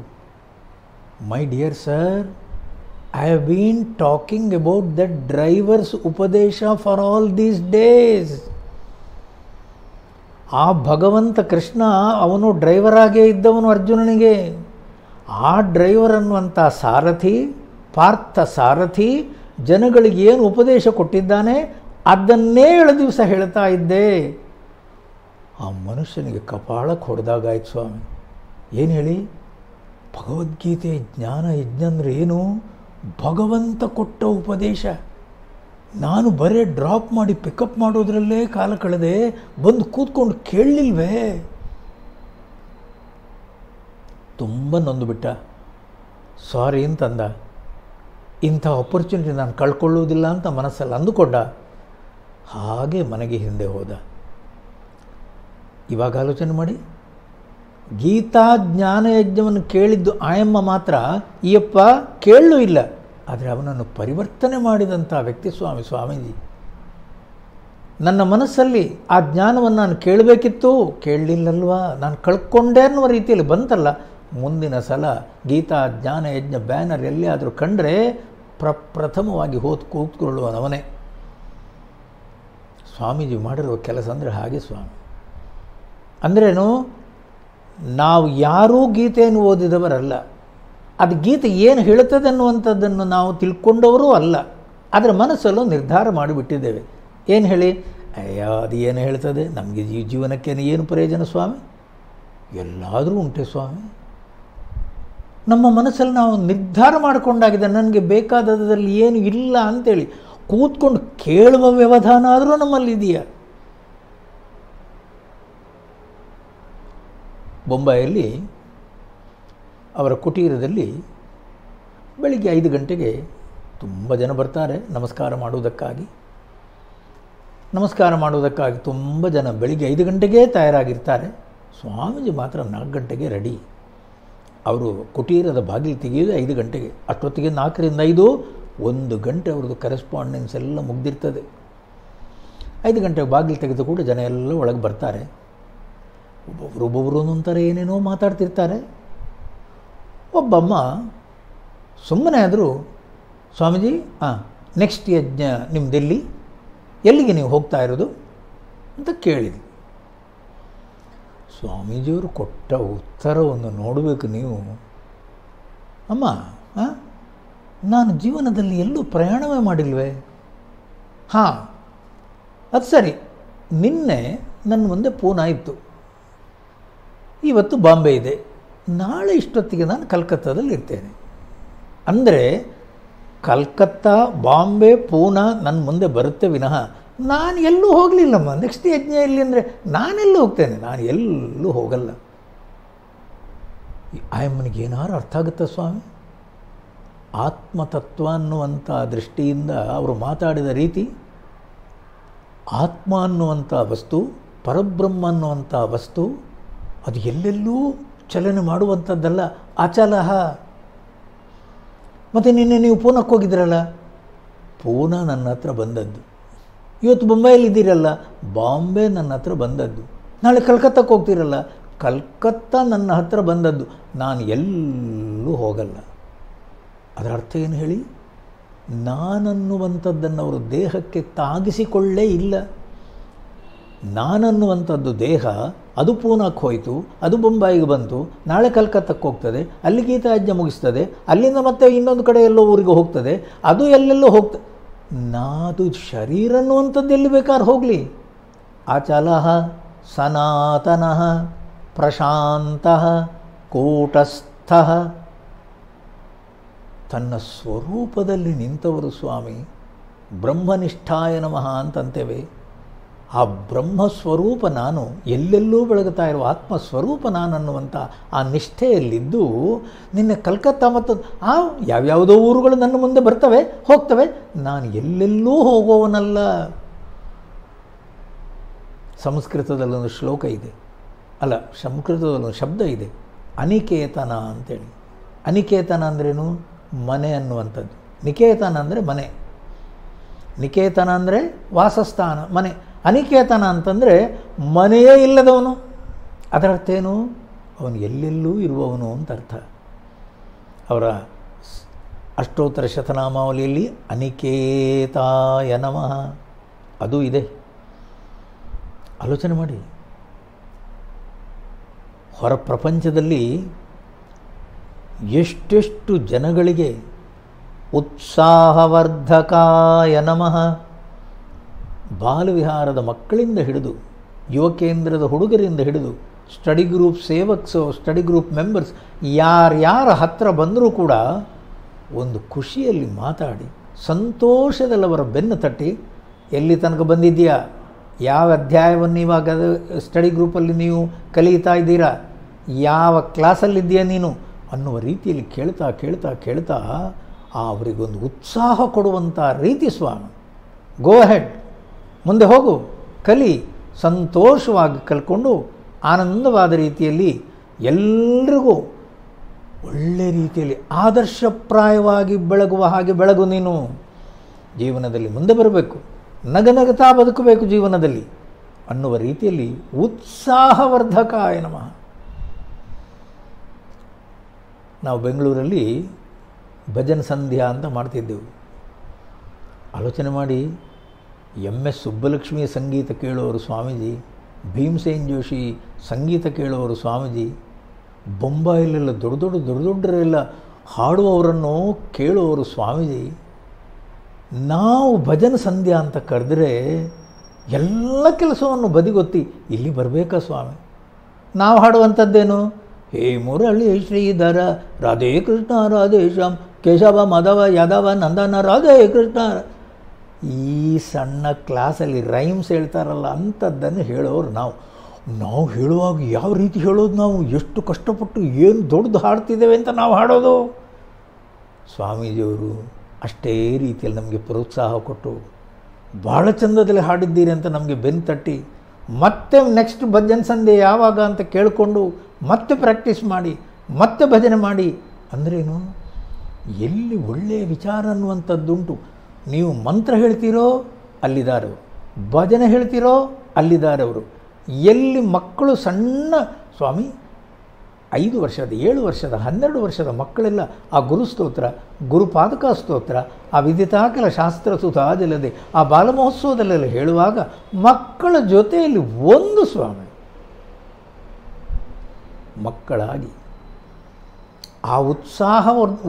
My dear sir, I have been talking about that drivers ಉಪದೇಶ ಫಾರ್ ಆಲ್ ದೀಸ್ ಡೇಸ್. ಆ ಭಗವಂತ ಕೃಷ್ಣ ಅವನು ಡ್ರೈವರ್ ಆಗೇ ಇದ್ದವನು ಅರ್ಜುನನಿಗೆ. ಆ ಡ್ರೈವರ್ ಅನ್ನುವಂಥ ಸಾರಥಿ, ಪಾರ್ಥ ಸಾರಥಿ, ಜನಗಳಿಗೆ ಏನು ಉಪದೇಶ ಕೊಟ್ಟಿದ್ದಾನೆ ಅದನ್ನೇ 7 ದಿವಸ ಹೇಳ್ತಾ ಇದ್ದೆ. ಆ ಮನುಷ್ಯನಿಗೆ ಕಪಾಳಕ್ಕೆ ಹೊಡೆದಾಗಾಯ್ತು ಸ್ವಾಮಿ. ಏನು ಹೇಳಿ? ಭಗವದ್ಗೀತೆ ಜ್ಞಾನ ಯಜ್ಞ ಅಂದರೆ ಏನು? ಭಗವಂತ ಕೊಟ್ಟ ಉಪದೇಶ. ನಾನು ಬರೇ ಡ್ರಾಪ್ ಮಾಡಿ ಪಿಕಪ್ ಮಾಡೋದ್ರಲ್ಲೇ ಕಾಲ ಕಳೆದೆ, ಬಂದು ಕೂತ್ಕೊಂಡು ಕೇಳಲಿಲ್ವೇ? ತುಂಬ ನೊಂದುಬಿಟ್ಟ. ಸಾರಿ ಅಂತಂದ. ಇಂಥ ಆಪರ್ಚುನಿಟಿ ನಾನು ಕಳ್ಕೊಳ್ಳುವುದಿಲ್ಲ ಅಂತ ಮನಸ್ಸಲ್ಲಿ ಅಂದುಕೊಂಡ. ಹಾಗೆ ಮನೆಗೆ ಹಿಂದೆ ಹೋದ. ಇವಾಗ ಆಲೋಚನೆ ಮಾಡಿ, ಗೀತಾ ಜ್ಞಾನಯಜ್ಞವನ್ನು ಕೇಳಿದ್ದು ಆಯಮ್ಮ ಮಾತ್ರ, ಈಯಪ್ಪ ಕೇಳಲೂ ಇಲ್ಲ. ಆದರೆ ಅವನನ್ನು ಪರಿವರ್ತನೆ ಮಾಡಿದಂಥ ವ್ಯಕ್ತಿ ಸ್ವಾಮೀಜಿ. ನನ್ನ ಮನಸ್ಸಲ್ಲಿ ಆ ಜ್ಞಾನವನ್ನು ನಾನು ಕೇಳಬೇಕಿತ್ತು, ಕೇಳಲಿಲ್ಲಲ್ವಾ, ನಾನು ಕಳ್ಕೊಂಡೆ ಅನ್ನುವ ರೀತಿಯಲ್ಲಿ ಬಂತಲ್ಲ. ಮುಂದಿನ ಸಲ ಗೀತಾ ಜ್ಞಾನಯಜ್ಞ ಬ್ಯಾನರ್ ಎಲ್ಲಿಯಾದರೂ ಕಂಡರೆ ಪ್ರಪ್ರಥಮವಾಗಿ ಕೂತ್ಕೊಳ್ಳುವನವನೇ. ಸ್ವಾಮೀಜಿ ಮಾಡಿರುವ ಕೆಲಸ ಅಂದರೆ ಹಾಗೆ ಸ್ವಾಮಿ. ಅಂದ್ರೇನು, ನಾವು ಯಾರೂ ಗೀತೆಯನ್ನು ಓದಿದವರಲ್ಲ, ಅದು ಗೀತೆ ಏನು ಹೇಳುತ್ತದೆ ಅನ್ನುವಂಥದ್ದನ್ನು ನಾವು ತಿಳ್ಕೊಂಡವರೂ ಅಲ್ಲ. ಅದರ ಮನಸ್ಸಲ್ಲೂ ನಿರ್ಧಾರ ಮಾಡಿಬಿಟ್ಟಿದ್ದೇವೆ. ಏನು ಹೇಳಿ, ಅಯ್ಯೋ ಅದು ಏನು ಹೇಳ್ತದೆ, ನಮಗೆ ಜೀವನಕ್ಕೇನು ಏನು ಪ್ರಯೋಜನ ಸ್ವಾಮಿ, ಎಲ್ಲಾದರೂ ಉಂಟೆ ಸ್ವಾಮಿ. ನಮ್ಮ ಮನಸ್ಸಲ್ಲಿ ನಾವು ನಿರ್ಧಾರ ಮಾಡಿಕೊಂಡಾಗಿದೆ, ನನಗೆ ಬೇಕಾದದಲ್ಲಿ ಏನು ಇಲ್ಲ ಅಂತೇಳಿ ಕೂತ್ಕೊಂಡು ಕೇಳುವ ವ್ಯವಧಾನ ಆದರೂ ನಮ್ಮಲ್ಲಿ ಇದೆಯಾ? ಬೊಂಬಾಯಲ್ಲಿ ಅವರ ಕುಟೀರದಲ್ಲಿ ಬೆಳಿಗ್ಗೆ 5 ಗಂಟೆಗೆ ತುಂಬ ಜನ ಬರ್ತಾರೆ ನಮಸ್ಕಾರ ಮಾಡುವುದಕ್ಕಾಗಿ ತುಂಬ ಜನ ಬೆಳಿಗ್ಗೆ 5 ಗಂಟೆಗೇ ತಯಾರಾಗಿರ್ತಾರೆ. ಸ್ವಾಮೀಜಿ ಮಾತ್ರ 4 ಗಂಟೆಗೆ ರೆಡಿ. ಅವರು ಕುಟೀರದ ಬಾಗಿಲು ತೆಗೆಯೋದು 5 ಗಂಟೆಗೆ. ಅಷ್ಟೊತ್ತಿಗೆ 4ರಿಂದ 5 1 ಗಂಟೆ ಅವ್ರದ್ದು ಕರೆಸ್ಪಾಂಡೆನ್ಸ್ ಎಲ್ಲ ಮುಗ್ದಿರ್ತದೆ. 5 ಗಂಟೆಗೆ ಬಾಗಿಲು ತೆಗೆದು ಕೂಡ ಜನ ಎಲ್ಲ ಒಳಗೆ ಬರ್ತಾರೆ. ಒಬ್ಬೊಬ್ಬರು ಅಂತಾರೆ, ಏನೇನೋ ಮಾತಾಡ್ತಿರ್ತಾರೆ. ಒಬ್ಬಮ್ಮ ಸುಮ್ಮನೆ ಆದರೂ, ಸ್ವಾಮೀಜಿ ನೆಕ್ಸ್ಟ್ ಯಜ್ಞ ನಿಮ್ಮದೆಲ್ಲಿ, ಎಲ್ಲಿಗೆ ನೀವು ಹೋಗ್ತಾ ಇರೋದು ಅಂತ ಕೇಳಿದ್ವಿ. ಸ್ವಾಮೀಜಿಯವರು ಕೊಟ್ಟ ಉತ್ತರವನ್ನು ನೋಡಬೇಕು ನೀವು. ಅಮ್ಮ, ನಾನು ಜೀವನದಲ್ಲಿ ಎಲ್ಲೂ ಪ್ರಯಾಣವೇ ಮಾಡಿಲ್ವೇ. ಅದು ಸರಿ, ನಿನ್ನೆ ನನ್ನ ಮುಂದೆ ಪೂನಾ ಇತ್ತು, ಇವತ್ತು ಬಾಂಬೆ ಇದೆ, ನಾಳೆ ಇಷ್ಟೊತ್ತಿಗೆ ನಾನು ಕಲ್ಕತ್ತಾದಲ್ಲಿ ಇರ್ತೇನೆ. ಅಂದರೆ ಕಲ್ಕತ್ತಾ, ಬಾಂಬೆ, ಪೂನಾ ನನ್ನ ಮುಂದೆ ಬರುತ್ತೆ ವಿನಃ ನಾನು ಎಲ್ಲೂ ಹೋಗಲಿಲ್ಲಮ್ಮ. ನೆಕ್ಸ್ಟ್ ಯಜ್ಞ ಎಲ್ಲಿ ಅಂದರೆ ನಾನೆಲ್ಲೂ ಹೋಗ್ತೇನೆ, ನಾನು ಎಲ್ಲೂ ಹೋಗಲ್ಲ. ಆಯಮ್ಮನಿಗೆ ಏನಾರು ಅರ್ಥ ಆಗುತ್ತಾ ಸ್ವಾಮಿ? ಆತ್ಮತತ್ವ ಅನ್ನುವಂಥ ದೃಷ್ಟಿಯಿಂದ ಅವರು ಮಾತಾಡಿದ ರೀತಿ, ಆತ್ಮ ಅನ್ನುವಂಥ ವಸ್ತು, ಪರಬ್ರಹ್ಮ ಅನ್ನುವಂಥ ವಸ್ತು, ಅದು ಎಲ್ಲೆಲ್ಲೂ ಚಲನೆ ಮಾಡುವಂಥದ್ದಲ್ಲ, ಅಚಲಹ. ಮತ್ತು ನಿನ್ನೆ ನೀವು ಪೂನಾಕ್ಕೆ ಹೋಗಿದ್ದೀರಲ್ಲ, ಪೂನಾ ನನ್ನ ಹತ್ರ ಬಂದದ್ದು. ಇವತ್ತು ಬೊಂಬೈಯಲ್ಲಿ ಇದ್ದೀರಲ್ಲ, ಬಾಂಬೆ ನನ್ನ ಹತ್ರ ಬಂದದ್ದು. ನಾಳೆ ಕಲ್ಕತ್ತಾಕ್ಕೆ ಹೋಗ್ತೀರಲ್ಲ, ಕಲ್ಕತ್ತಾ ನನ್ನ ಹತ್ರ ಬಂದದ್ದು. ನಾನು ಎಲ್ಲೂ ಹೋಗಲ್ಲ. ಅದರ ಅರ್ಥ ಏನು ಹೇಳಿ? ನಾನನ್ನುವಂಥದ್ದನ್ನು ಅವರು ದೇಹಕ್ಕೆ ತಾಗಿಸಿಕೊಳ್ಳೇ ಇಲ್ಲ. ನಾನನ್ನುವಂಥದ್ದು ದೇಹ, ಅದು ಪೂನಾಕ್ಕೆ ಹೋಯಿತು, ಅದು ಬೊಂಬಾಯಿಗೆ ಬಂತು, ನಾಳೆ ಕಲ್ಕತ್ತಕ್ಕೆ ಹೋಗ್ತದೆ, ಅಲ್ಲಿ ಗೀತಾಯಜ್ಞ ಮುಗಿಸ್ತದೆ, ಅಲ್ಲಿಂದ ಮತ್ತೆ ಇನ್ನೊಂದು ಕಡೆ ಎಲ್ಲೋ ಊರಿಗೆ ಹೋಗ್ತದೆ, ಅದು ಎಲ್ಲೆಲ್ಲೋ ಹೋಗ್ತದೆ. ನಾದು ಶರೀರ ಅನ್ನುವಂಥದ್ದು ಎಲ್ಲಿ ಬೇಕಾದ್ರೆ ಹೋಗಲಿ. ಅಚಲಃ ಸನಾತನಃ ಪ್ರಶಾಂತಃ ಕೂಟಸ್ಥಃ. ತನ್ನ ಸ್ವರೂಪದಲ್ಲಿ ನಿಂತವರು ಸ್ವಾಮಿ. ಬ್ರಹ್ಮನಿಷ್ಠಾಯ ನಮಃ ಅಂತಂತೇವೆ. ಆ ಬ್ರಹ್ಮಸ್ವರೂಪ ನಾನು, ಎಲ್ಲೆಲ್ಲೂ ಬೆಳಗುತ್ತಾ ಇರುವ ಆತ್ಮಸ್ವರೂಪ ನಾನನ್ನುವಂಥ ಆ ನಿಷ್ಠೆಯಲ್ಲಿದ್ದು, ನಿನ್ನೆ ಕಲ್ಕತ್ತಾ ಮತ್ತು ಯಾವ್ಯಾವುದೋ ಊರುಗಳು ನನ್ನ ಮುಂದೆ ಬರ್ತವೆ ಹೋಗ್ತವೆ, ನಾನು ಎಲ್ಲೆಲ್ಲೂ ಹೋಗುವವನಲ್ಲ. ಸಂಸ್ಕೃತದಲ್ಲೊಂದು ಶ್ಲೋಕ ಇದೆ, ಅಲ್ಲ ಸಂಸ್ಕೃತದಲ್ಲೊಂದು ಶಬ್ದ ಇದೆ, ಅನಿಕೇತನ ಅಂತೇಳಿ. ಅನಿಕೇತನ ಅಂದ್ರೇನು? ಮನೆ ಅನ್ನುವಂಥದ್ದು. ನಿಕೇತನ ಅಂದರೆ ಮನೆ, ನಿಕೇತನ ಅಂದರೆ ವಾಸಸ್ಥಾನ, ಮನೆ. ಅನಿಕೇತನ ಅಂತಂದರೆ ಮನೆಯೇ ಇಲ್ಲದವನು. ಅದರ ಅರ್ಥ ಏನು? ಅವನು ಎಲ್ಲೆಲ್ಲೂ ಇರುವವನು ಅಂತ ಅರ್ಥ. ಅವರ ಅಷ್ಟೋತ್ತರ ಶತನಾಮಾವಳಿಯಲ್ಲಿ ಅನಿಕೇತಾಯ ನಮಃ ಅದು ಇದೆ. ಆಲೋಚನೆ ಮಾಡಿ, ಹೊರ ಪ್ರಪಂಚದಲ್ಲಿ ಎಷ್ಟೆಷ್ಟು ಜನಗಳಿಗೆ ಉತ್ಸಾಹವರ್ಧಕಾಯ ನಮಃ, ಬಾಲವಿಹಾರದ ಮಕ್ಕಳಿಂದ ಹಿಡಿದು ಯುವಕೇಂದ್ರದ ಹುಡುಗರಿಂದ ಹಿಡಿದು ಸ್ಟಡಿ ಗ್ರೂಪ್ ಸೇವಕ್ಸು, ಸ್ಟಡಿ ಗ್ರೂಪ್ ಮೆಂಬರ್ಸ್ ಯಾರ್ಯಾರ ಹತ್ತಿರ ಬಂದರೂ ಕೂಡ ಒಂದು ಖುಷಿಯಲ್ಲಿ ಮಾತಾಡಿ, ಸಂತೋಷದಲ್ಲಿ ಅವರ ಬೆನ್ನು ತಟ್ಟಿ, ಎಲ್ಲಿ ತನಕ ಬಂದಿದ್ದೀಯಾ, ಯಾವ ಅಧ್ಯಾಯವನ್ನು ಇವಾಗ ಸ್ಟಡಿ ಗ್ರೂಪಲ್ಲಿ ನೀವು ಕಲಿತಾ ಇದ್ದೀರಾ, ಯಾವ ಕ್ಲಾಸಲ್ಲಿದ್ದೀಯಾ ನೀನು ಅನ್ನುವ ರೀತಿಯಲ್ಲಿ ಕೇಳ್ತಾ ಕೇಳ್ತಾ ಕೇಳ್ತಾ ಅವರಿಗೊಂದು ಉತ್ಸಾಹ ಕೊಡುವಂಥ ರೀತಿ ಸ್ವಾಮಿ. ಗೋ ಹೆಡ್, ಮುಂದೆ ಹೋಗು, ಕಲಿ, ಸಂತೋಷವಾಗಿ ಕಲ್ಕೊಂಡು ಆನಂದವಾದ ರೀತಿಯಲ್ಲಿ ಎಲ್ರಿಗೂ ಒಳ್ಳೆ ರೀತಿಯಲ್ಲಿ ಆದರ್ಶಪ್ರಾಯವಾಗಿ ಬೆಳಗುವ ಹಾಗೆ ಬೆಳಗು. ನೀನು ಜೀವನದಲ್ಲಿ ಮುಂದೆ ಬರಬೇಕು, ನಗನಗತಾ ಬದುಕಬೇಕು ಜೀವನದಲ್ಲಿ ಅನ್ನುವ ರೀತಿಯಲ್ಲಿ ಉತ್ಸಾಹವರ್ಧಕಾಯ ನಮಃ. ನಾವು ಬೆಂಗಳೂರಲ್ಲಿ ಭಜನ್ ಸಂಧ್ಯಾ ಅಂತ ಮಾಡ್ತಿದ್ದೆವು. ಆಲೋಚನೆ ಮಾಡಿ, MS ಸುಬ್ಬಲಕ್ಷ್ಮಿ ಸಂಗೀತ ಕೇಳುವವರು ಸ್ವಾಮೀಜಿ, ಭೀಮಸೇನ್ ಜೋಶಿ ಸಂಗೀತ ಕೇಳುವವರು ಸ್ವಾಮೀಜಿ, ಬೊಂಬಾಯಿಲೆಲ್ಲ ದೊಡ್ಡ ದೊಡ್ಡರೆಲ್ಲ ಹಾಡುವವರನ್ನು ಕೇಳುವವರು ಸ್ವಾಮೀಜಿ. ನಾವು ಭಜನ್ ಸಂಧ್ಯಾ ಅಂತ ಕರೆದ್ರೆ ಎಲ್ಲ ಕೆಲಸವನ್ನು ಬದಿಗೊತ್ತಿ ಇಲ್ಲಿ ಬರಬೇಕಾ ಸ್ವಾಮಿ? ನಾವು ಹಾಡುವಂಥದ್ದೇನು? ಹೇ ಮುರಳಿ ಶ್ರೀಧರ ರಾಧೇ ಕೃಷ್ಣ ರಾಧೇಶ್ಯಾಮ್ ಕೇಶವ ಮಾಧವ ಯಾದವ ನಂದನ ರಾಧೇ ಕೃಷ್ಣ. ಈ ಸಣ್ಣ ಕ್ಲಾಸಲ್ಲಿ ರೈಮ್ಸ್ ಹೇಳ್ತಾರಲ್ಲ, ಅಂಥದ್ದನ್ನು ಹೇಳೋರು ನಾವು ಹೇಳುವಾಗ ಯಾವ ರೀತಿ ಹೇಳೋದು, ನಾವು ಎಷ್ಟು ಕಷ್ಟಪಟ್ಟು ಏನು ದೊಡ್ಡದು ಹಾಡ್ತಿದ್ದೇವೆ ಅಂತ ನಾವು ಹಾಡೋದು. ಸ್ವಾಮೀಜಿಯವರು ಅಷ್ಟೇ ರೀತಿಯಲ್ಲಿ ನಮಗೆ ಪ್ರೋತ್ಸಾಹ ಕೊಟ್ಟು ಭಾಳ ಚಂದದಲ್ಲಿ ಹಾಡಿದ್ದೀರಿ ಅಂತ ನಮಗೆ ಬೆನ್ನು ತಟ್ಟಿ, ಮತ್ತೆ ನೆಕ್ಸ್ಟ್ ಭಜನ್ ಸಂಧ್ಯೆ ಯಾವಾಗ ಅಂತ ಕೇಳಿಕೊಂಡು ಮತ್ತೆ ಪ್ರಾಕ್ಟೀಸ್ ಮಾಡಿ, ಮತ್ತೆ ಭಜನೆ ಮಾಡಿ. ಅಂದ್ರೇನು, ಎಲ್ಲಿ ಒಳ್ಳೆಯ ವಿಚಾರ ಅನ್ನುವಂಥದ್ದುಂಟು. ನೀವು ಮಂತ್ರ ಹೇಳ್ತೀರೋ ಅಲ್ಲಿದ್ದಾರೆ, ಭಜನೆ ಹೇಳ್ತೀರೋ ಅಲ್ಲಿದ್ದಾರೆ ಅವರು. ಎಲ್ಲಿ ಮಕ್ಕಳು ಸಣ್ಣ ಸ್ವಾಮಿ 5 ವರ್ಷದ 7 ವರ್ಷದ 12 ವರ್ಷದ ಮಕ್ಕಳೆಲ್ಲ ಆ ಗುರುಸ್ತೋತ್ರ, ಗುರುಪಾದಕ ಸ್ತೋತ್ರ, ಆ ವಿದಿತಾಕಲ ಶಾಸ್ತ್ರ ಸುಧಾಜಲದೆ ಆ ಬಾಲಮಹೋತ್ಸವದಲ್ಲೆಲ್ಲ ಹೇಳುವಾಗ ಮಕ್ಕಳ ಜೊತೆಯಲ್ಲಿ ಒಂದು ಸ್ವಾಮಿ ಮಕ್ಕಳಾಗಿ ಆ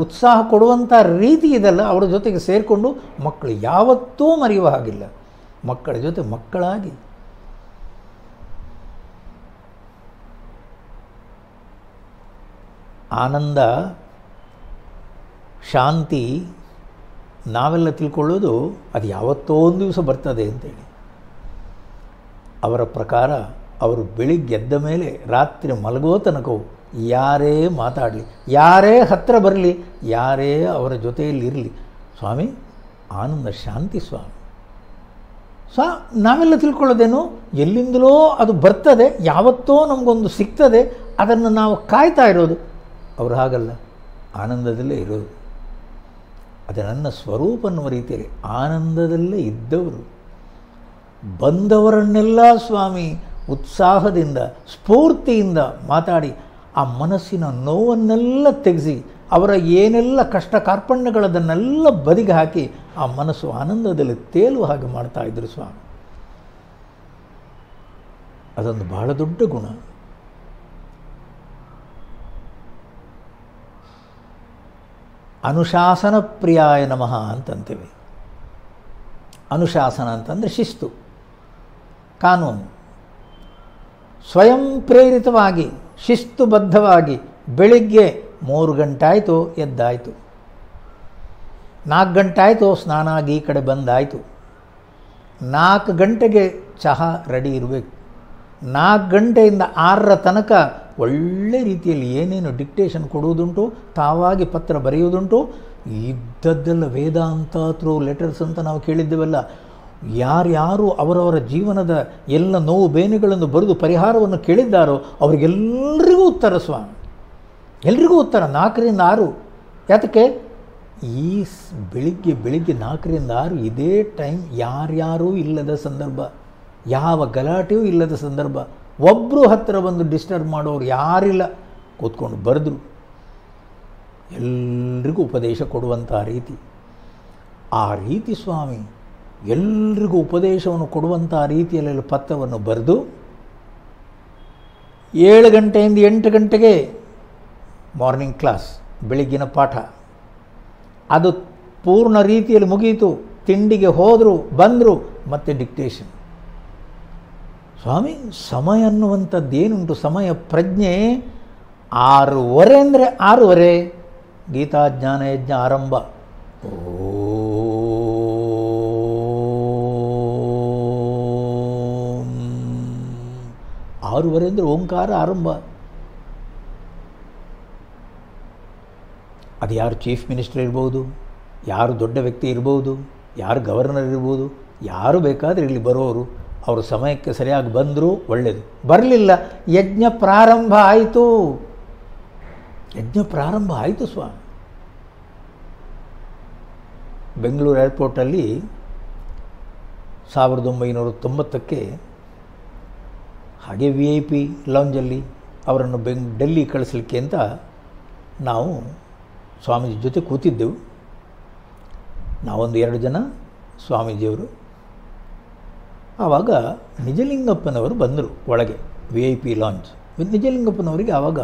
ಉತ್ಸಾಹ ಕೊಡುವಂಥ ರೀತಿ ಇದೆಲ್ಲ, ಅವರ ಜೊತೆಗೆ ಸೇರಿಕೊಂಡು ಮಕ್ಕಳು ಯಾವತ್ತೂ ಮರೆಯುವ ಹಾಗಿಲ್ಲ. ಮಕ್ಕಳ ಜೊತೆ ಮಕ್ಕಳಾಗಿ ಆನಂದ, ಶಾಂತಿ ನಾವೆಲ್ಲ ತಿಳ್ಕೊಳ್ಳೋದು ಅದು ಯಾವತ್ತೋ ಒಂದು ದಿವಸ ಬರ್ತದೆ ಅಂತೇಳಿ. ಅವರ ಪ್ರಕಾರ ಅವರು ಬೆಳಿಗ್ಗೆ ಎದ್ದ ಮೇಲೆ ರಾತ್ರಿ ಮಲಗೋ ತನಕವು ಯಾರೇ ಮಾತಾಡಲಿ, ಯಾರೇ ಹತ್ತಿರ ಬರಲಿ, ಯಾರೇ ಅವರ ಜೊತೆಯಲ್ಲಿ ಇರಲಿ, ಸ್ವಾಮಿ ಆನಂದ ಶಾಂತಿ ಸ್ವಾಮಿ. ನಾವೆಲ್ಲ ತಿಳ್ಕೊಳ್ಳೋದೇನು, ಎಲ್ಲಿಂದಲೋ ಅದು ಬರ್ತದೆ, ಯಾವತ್ತೋ ನಮಗೊಂದು ಸಿಗ್ತದೆ, ಅದನ್ನು ನಾವು ಕಾಯ್ತಾ ಇರೋದು. ಅವರು ಹಾಗಲ್ಲ, ಆನಂದದಲ್ಲೇ ಇರೋದು. ಅದು ನನ್ನ ಸ್ವರೂಪ ಅನ್ನುವ ರೀತಿಯಲ್ಲಿ ಆನಂದದಲ್ಲೇ ಇದ್ದವರು. ಬಂದವರನ್ನೆಲ್ಲ ಸ್ವಾಮಿ ಉತ್ಸಾಹದಿಂದ ಸ್ಫೂರ್ತಿಯಿಂದ ಮಾತಾಡಿ ಆ ಮನಸ್ಸಿನ ನೋವನ್ನೆಲ್ಲ ತೆಗೆಸಿ, ಅವರ ಏನೆಲ್ಲ ಕಷ್ಟ ಕಾರ್ಪಣ್ಯಗಳದನ್ನೆಲ್ಲ ಬದಿಗೆ ಹಾಕಿ ಆ ಮನಸ್ಸು ಆನಂದದಲ್ಲಿ ತೇಲುವ ಹಾಗೆ ಮಾಡ್ತಾ ಇದ್ದರು ಸ್ವಾಮಿ. ಅದೊಂದು ಬಹಳ ದೊಡ್ಡ ಗುಣ. ಅನುಶಾಸನ ಪ್ರಿಯಾಯ ನಮಃ ಅಂತಂತೇವೆ. ಅನುಶಾಸನ ಅಂತಂದರೆ ಶಿಸ್ತು, ಕಾನೂನು. ಸ್ವಯಂ ಪ್ರೇರಿತವಾಗಿ ಶಿಸ್ತುಬದ್ಧವಾಗಿ ಬೆಳಿಗ್ಗೆ 3 ಗಂಟೆ ಆಯಿತು ಎದ್ದಾಯಿತು, 4 ಗಂಟೆ ಆಯಿತು ಸ್ನಾನ ಆಗಿ ಈ ಕಡೆ ಬಂದಾಯಿತು, 4 ಗಂಟೆಗೆ ಚಹಾ ರೆಡಿ ಇರಬೇಕು, 4 ಗಂಟೆಯಿಂದ 6ರ ತನಕ ಒಳ್ಳೆ ರೀತಿಯಲ್ಲಿ ಏನೇನು ಡಿಕ್ಟೇಷನ್ ಕೊಡುವುದುಂಟು, ತಾವಾಗಿ ಪತ್ರ ಬರೆಯುವುದುಂಟು. ಇದ್ದದ್ದೆಲ್ಲ ವೇದಾಂತ ಥ್ರೂ ಲೆಟರ್ಸ್ ಅಂತ ನಾವು ಕೇಳಿದ್ದೇವಲ್ಲ. ಯಾರ್ಯಾರು ಅವರವರ ಜೀವನದ ಎಲ್ಲ ನೋವು ಬೇನೆಗಳನ್ನು ಬರೆದು ಪರಿಹಾರವನ್ನು ಕೇಳಿದ್ದಾರೋ ಅವರಿಗೆಲ್ಲರಿಗೂ ಉತ್ತರ ಸ್ವಾಮಿ, ಎಲ್ರಿಗೂ ಉತ್ತರ 4ರಿಂದ 6. ಯಾತಕ್ಕೆ? ಈ ಬೆಳಿಗ್ಗೆ 4ರಿಂದ 6 ಇದೇ ಟೈಮ್ ಯಾರ್ಯಾರೂ ಇಲ್ಲದ ಸಂದರ್ಭ, ಯಾವ ಗಲಾಟೆಯೂ ಇಲ್ಲದ ಸಂದರ್ಭ, ಒಬ್ಬರು ಹತ್ತಿರ ಬಂದು ಡಿಸ್ಟರ್ಬ್ ಮಾಡೋರು ಯಾರಿಲ್ಲ. ಕೂತ್ಕೊಂಡು ಬರೆದ್ರು, ಎಲ್ರಿಗೂ ಉಪದೇಶ ಕೊಡುವಂಥ ರೀತಿ. ಆ ರೀತಿ ಸ್ವಾಮಿ ಎಲ್ರಿಗೂ ಉಪದೇಶವನ್ನು ಕೊಡುವಂಥ ರೀತಿಯಲ್ಲಿ ಪತ್ರವನ್ನು ಬರೆದು 7 ಗಂಟೆಯಿಂದ 8 ಗಂಟೆಗೆ ಮಾರ್ನಿಂಗ್ ಕ್ಲಾಸ್, ಬೆಳಿಗ್ಗಿನ ಪಾಠ, ಅದು ಪೂರ್ಣ ರೀತಿಯಲ್ಲಿ ಮುಗಿಯಿತು. ತಿಂಡಿಗೆ ಹೋದರು, ಬಂದರು, ಮತ್ತೆ ಡಿಕ್ಟೇಷನ್. ಸ್ವಾಮಿ ಸಮಯ ಅನ್ನುವಂಥದ್ದೇನುಂಟು, ಸಮಯ ಪ್ರಜ್ಞೆ 6:30 ಅಂದರೆ 6:30 ಗೀತಾ ಜ್ಞಾನ ಯಜ್ಞ ಆರಂಭ. 6:30 ಅಂದರೆ ಓಂಕಾರ ಆರಂಭ. ಅದು ಯಾರು ಚೀಫ್ ಮಿನಿಸ್ಟರ್ ಇರ್ಬೋದು, ಯಾರು ದೊಡ್ಡ ವ್ಯಕ್ತಿ ಇರ್ಬೋದು, ಯಾರು ಗವರ್ನರ್ ಇರ್ಬೋದು, ಯಾರು ಬೇಕಾದರೆ ಇಲ್ಲಿ ಬರೋರು ಅವರು ಸಮಯಕ್ಕೆ ಸರಿಯಾಗಿ ಬಂದರೂ ಒಳ್ಳೆಯದು. ಬರಲಿಲ್ಲ, ಯಜ್ಞ ಪ್ರಾರಂಭ ಆಯಿತು. ಯಜ್ಞ ಪ್ರಾರಂಭ ಆಯಿತು ಸ್ವಾಮಿ. ಬೆಂಗಳೂರು ಏರ್ಪೋರ್ಟಲ್ಲಿ 1990ಕ್ಕೆ ಹಾಗೆ VIP ಲಾಂಜಲ್ಲಿ ಅವರನ್ನು ಡೆಲ್ಲಿ ಕಳಿಸ್ಲಿಕ್ಕೆ ಅಂತ ನಾವು ಸ್ವಾಮೀಜಿ ಜೊತೆ ಕೂತಿದ್ದೆವು. ನಾವೊಂದು 2 ಜನ, ಸ್ವಾಮೀಜಿಯವರು. ಆವಾಗ ನಿಜಲಿಂಗಪ್ಪನವರು ಬಂದರು ಒಳಗೆ VIP ಲಾಂಜ್. ನಿಜಲಿಂಗಪ್ಪನವರಿಗೆ ಆವಾಗ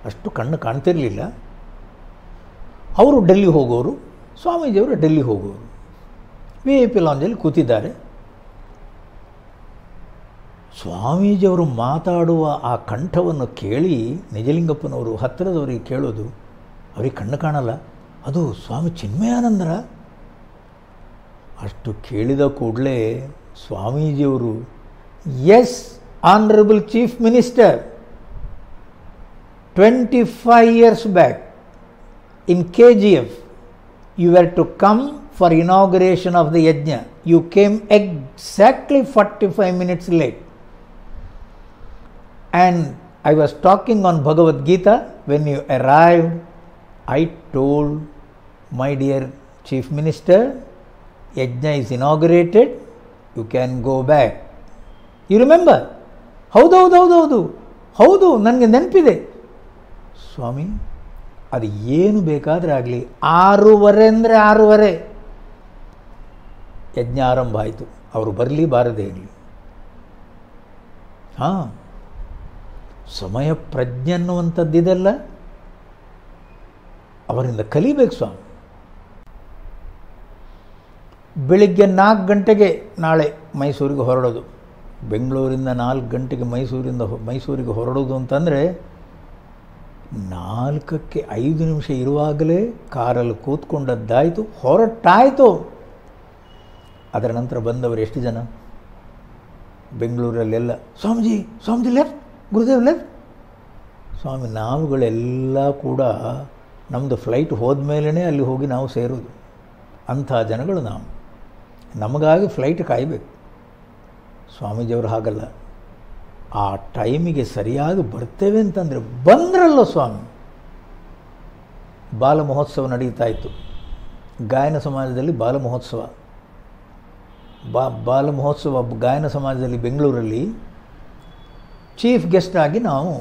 ಅಷ್ಟು ಕಣ್ಣು ಕಾಣ್ತಿರಲಿಲ್ಲ. ಅವರು ಡೆಲ್ಲಿ ಹೋಗೋರು, ಸ್ವಾಮೀಜಿಯವರು ಡೆಲ್ಲಿ ಹೋಗೋರು. VIP ಲಾಂಜಲ್ಲಿ ಕೂತಿದ್ದಾರೆ. ಸ್ವಾಮೀಜಿಯವರು ಮಾತಾಡುವ ಆ ಕಂಠವನ್ನು ಕೇಳಿ ನಿಜಲಿಂಗಪ್ಪನವರು ಹತ್ತಿರದವರಿಗೆ ಕೇಳೋದು, ಅವ್ರಿಗೆ ಕಣ್ಣು ಕಾಣಲ್ಲ, ಅದು ಸ್ವಾಮಿ ಚಿನ್ಮಯಾನಂದರ. ಅಷ್ಟು ಕೇಳಿದ ಕೂಡಲೇ ಸ್ವಾಮೀಜಿಯವರು, yes honourable chief minister, 25 years back in KGF you were to come for inauguration of the yajna. You came exactly 45 minutes late. And I was talking on Bhagavad Gita. When you arrived, I told my dear chief minister, yajna is inaugurated, you can go back. You remember? ಹೌದು ನನಗೆ ನೆನಪಿದೆ ಸ್ವಾಮಿ. ಅದು ಏನು ಬೇಕಾದರೆ ಆಗಲಿ, 6:30 ಅಂದರೆ 6:30 ಯಜ್ಞ ಆರಂಭ ಆಯಿತು. ಅವರು ಬರಲಿ ಬಾರದೇ ಇರಲಿ. ಸಮಯ ಪ್ರಜ್ಞೆ ಅನ್ನುವಂಥದ್ದಿದೆಲ್ಲ ಅವರಿಂದ ಕಲಿಬೇಕು ಸ್ವಾಮಿ. ಬೆಳಿಗ್ಗೆ 4 ಗಂಟೆಗೆ ನಾಳೆ ಮೈಸೂರಿಗೆ ಹೊರಡೋದು. ಬೆಂಗಳೂರಿಂದ 4 ಗಂಟೆಗೆ ಮೈಸೂರಿಗೆ ಹೊರಡೋದು ಅಂತಂದರೆ 4ಕ್ಕೆ 5 ನಿಮಿಷ ಇರುವಾಗಲೇ ಕಾರಲ್ಲಿ ಕೂತ್ಕೊಂಡದ್ದಾಯಿತು, ಹೊರಟಾಯಿತು. ಅದರ ನಂತರ ಬಂದವರು ಎಷ್ಟು ಜನ ಬೆಂಗಳೂರಲ್ಲೆಲ್ಲ, ಸ್ವಾಮೀಜಿ ಲೆಫ್ಟ್, ಗುರುದೇವ್ ಲೆಫ್ಟ್. ಸ್ವಾಮಿ, ನಾವುಗಳೆಲ್ಲ ಕೂಡ ನಮ್ಮದು ಫ್ಲೈಟ್ ಹೋದ ಮೇಲೇ ಅಲ್ಲಿ ಹೋಗಿ ನಾವು ಸೇರೋದು. ಅಂಥ ಜನಗಳು ನಾವು. ನಮಗಾಗಿ ಫ್ಲೈಟ್ ಕಾಯಬೇಕು. ಸ್ವಾಮೀಜಿಯವರು ಹಾಗಲ್ಲ, ಆ ಟೈಮಿಗೆ ಸರಿಯಾಗಿ ಬರ್ತೇವೆ ಅಂತಂದರೆ ಬಂದ್ರಲ್ಲ ಸ್ವಾಮಿ. ಬಾಲ ಮಹೋತ್ಸವ ನಡೀತಾ ಇತ್ತು. ಗಾಯನ ಸಮಾಜದಲ್ಲಿ ಬಾಲ ಮಹೋತ್ಸವ ಗಾಯನ ಸಮಾಜದಲ್ಲಿ ಬೆಂಗಳೂರಲ್ಲಿ ಚೀಫ್ ಗೆಸ್ಟ್ ಆಗಿ ನಾವು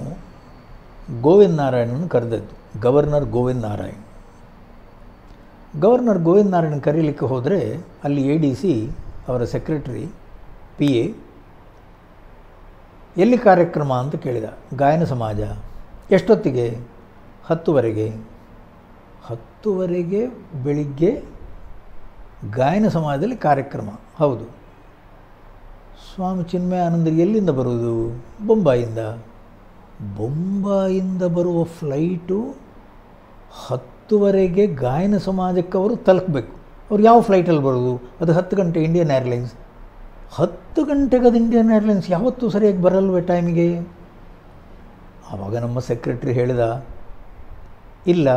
ಗೋವಿಂದ ನಾರಾಯಣನ ಕರೆದದ್ದು. ಗವರ್ನರ್ ಗೋವಿಂದ ನಾರಾಯಣ್ ಕರೀಲಿಕ್ಕೆ ಹೋದರೆ ಅಲ್ಲಿ ADC ಅವರ ಸೆಕ್ರೆಟರಿ PA ಎಲ್ಲಿ ಕಾರ್ಯಕ್ರಮ ಅಂತ ಕೇಳಿದ. ಗಾಯನ ಸಮಾಜ. ಎಷ್ಟೊತ್ತಿಗೆ? 10:00ವರೆಗೆ. 10:00ವರೆಗೆ ಬೆಳಿಗ್ಗೆ ಗಾಯನ ಸಮಾಜದಲ್ಲಿ ಕಾರ್ಯಕ್ರಮ. ಹೌದು ಸ್ವಾಮಿ ಚಿನ್ಮಯಾನಂದರು ಎಲ್ಲಿಂದ ಬರೋದು? ಬೊಂಬಾಯಿಂದ ಬರುವ ಫ್ಲೈಟು 10:00ವರೆಗೆ ಗಾಯನ ಸಮಾಜಕ್ಕೆ ಅವರು ತಲುಪಬೇಕು. ಅವ್ರು ಯಾವ ಫ್ಲೈಟಲ್ಲಿ ಬರೋದು? ಅದು 10 ಗಂಟೆ ಇಂಡಿಯನ್ ಏರ್ಲೈನ್ಸ್. 10 ಗಂಟೆಗೆ ಅದು ಇಂಡಿಯನ್ ಏರ್ಲೈನ್ಸ್ ಯಾವತ್ತೂ ಸರಿಯಾಗಿ ಬರಲ್ವೇ ಟೈಮಿಗೆ? ಆವಾಗ ನಮ್ಮ ಸೆಕ್ರೆಟ್ರಿ ಹೇಳಿದ, ಇಲ್ಲ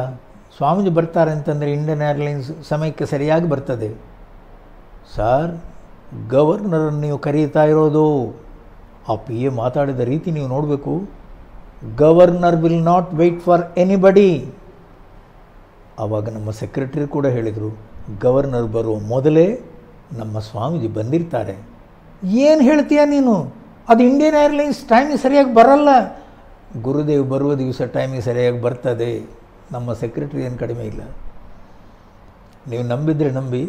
ಸ್ವಾಮೀಜಿ ಬರ್ತಾರೆ ಅಂತಂದರೆ ಇಂಡಿಯನ್ ಏರ್ಲೈನ್ಸ್ ಸಮಯಕ್ಕೆ ಸರಿಯಾಗಿ ಬರ್ತದೆ. ಸರ್, ಗವರ್ನರನ್ನು ನೀವು ಕರೀತಾ ಇರೋದು. ಆ PA ಮಾತಾಡಿದ ರೀತಿ ನೀವು ನೋಡಬೇಕು. Governor will not wait for anybody. ಆವಾಗ ನಮ್ಮ ಸೆಕ್ರೆಟರಿ ಕೂಡ ಹೇಳಿದರು, ಗವರ್ನರ್ ಬರುವ ಮೊದಲೇ ನಮ್ಮ ಸ್ವಾಮೀಜಿ ಬಂದಿರ್ತಾರೆ. ಏನು ಹೇಳ್ತೀಯ ನೀನು? ಅದು ಇಂಡಿಯನ್ ಏರ್ಲೈನ್ಸ್ ಟೈಮಿಗೆ ಸರಿಯಾಗಿ ಬರಲ್ಲ. ಗುರುದೇವ್ ಬರುವ ದಿವಸ ಟೈಮಿಗೆ ಸರಿಯಾಗಿ ಬರ್ತದೆ. ನಮ್ಮ ಸೆಕ್ರೆಟರಿ ಏನು ಕಡಿಮೆ ಇಲ್ಲ. ನೀವು ನಂಬಿದರೆ ನಂಬಿ,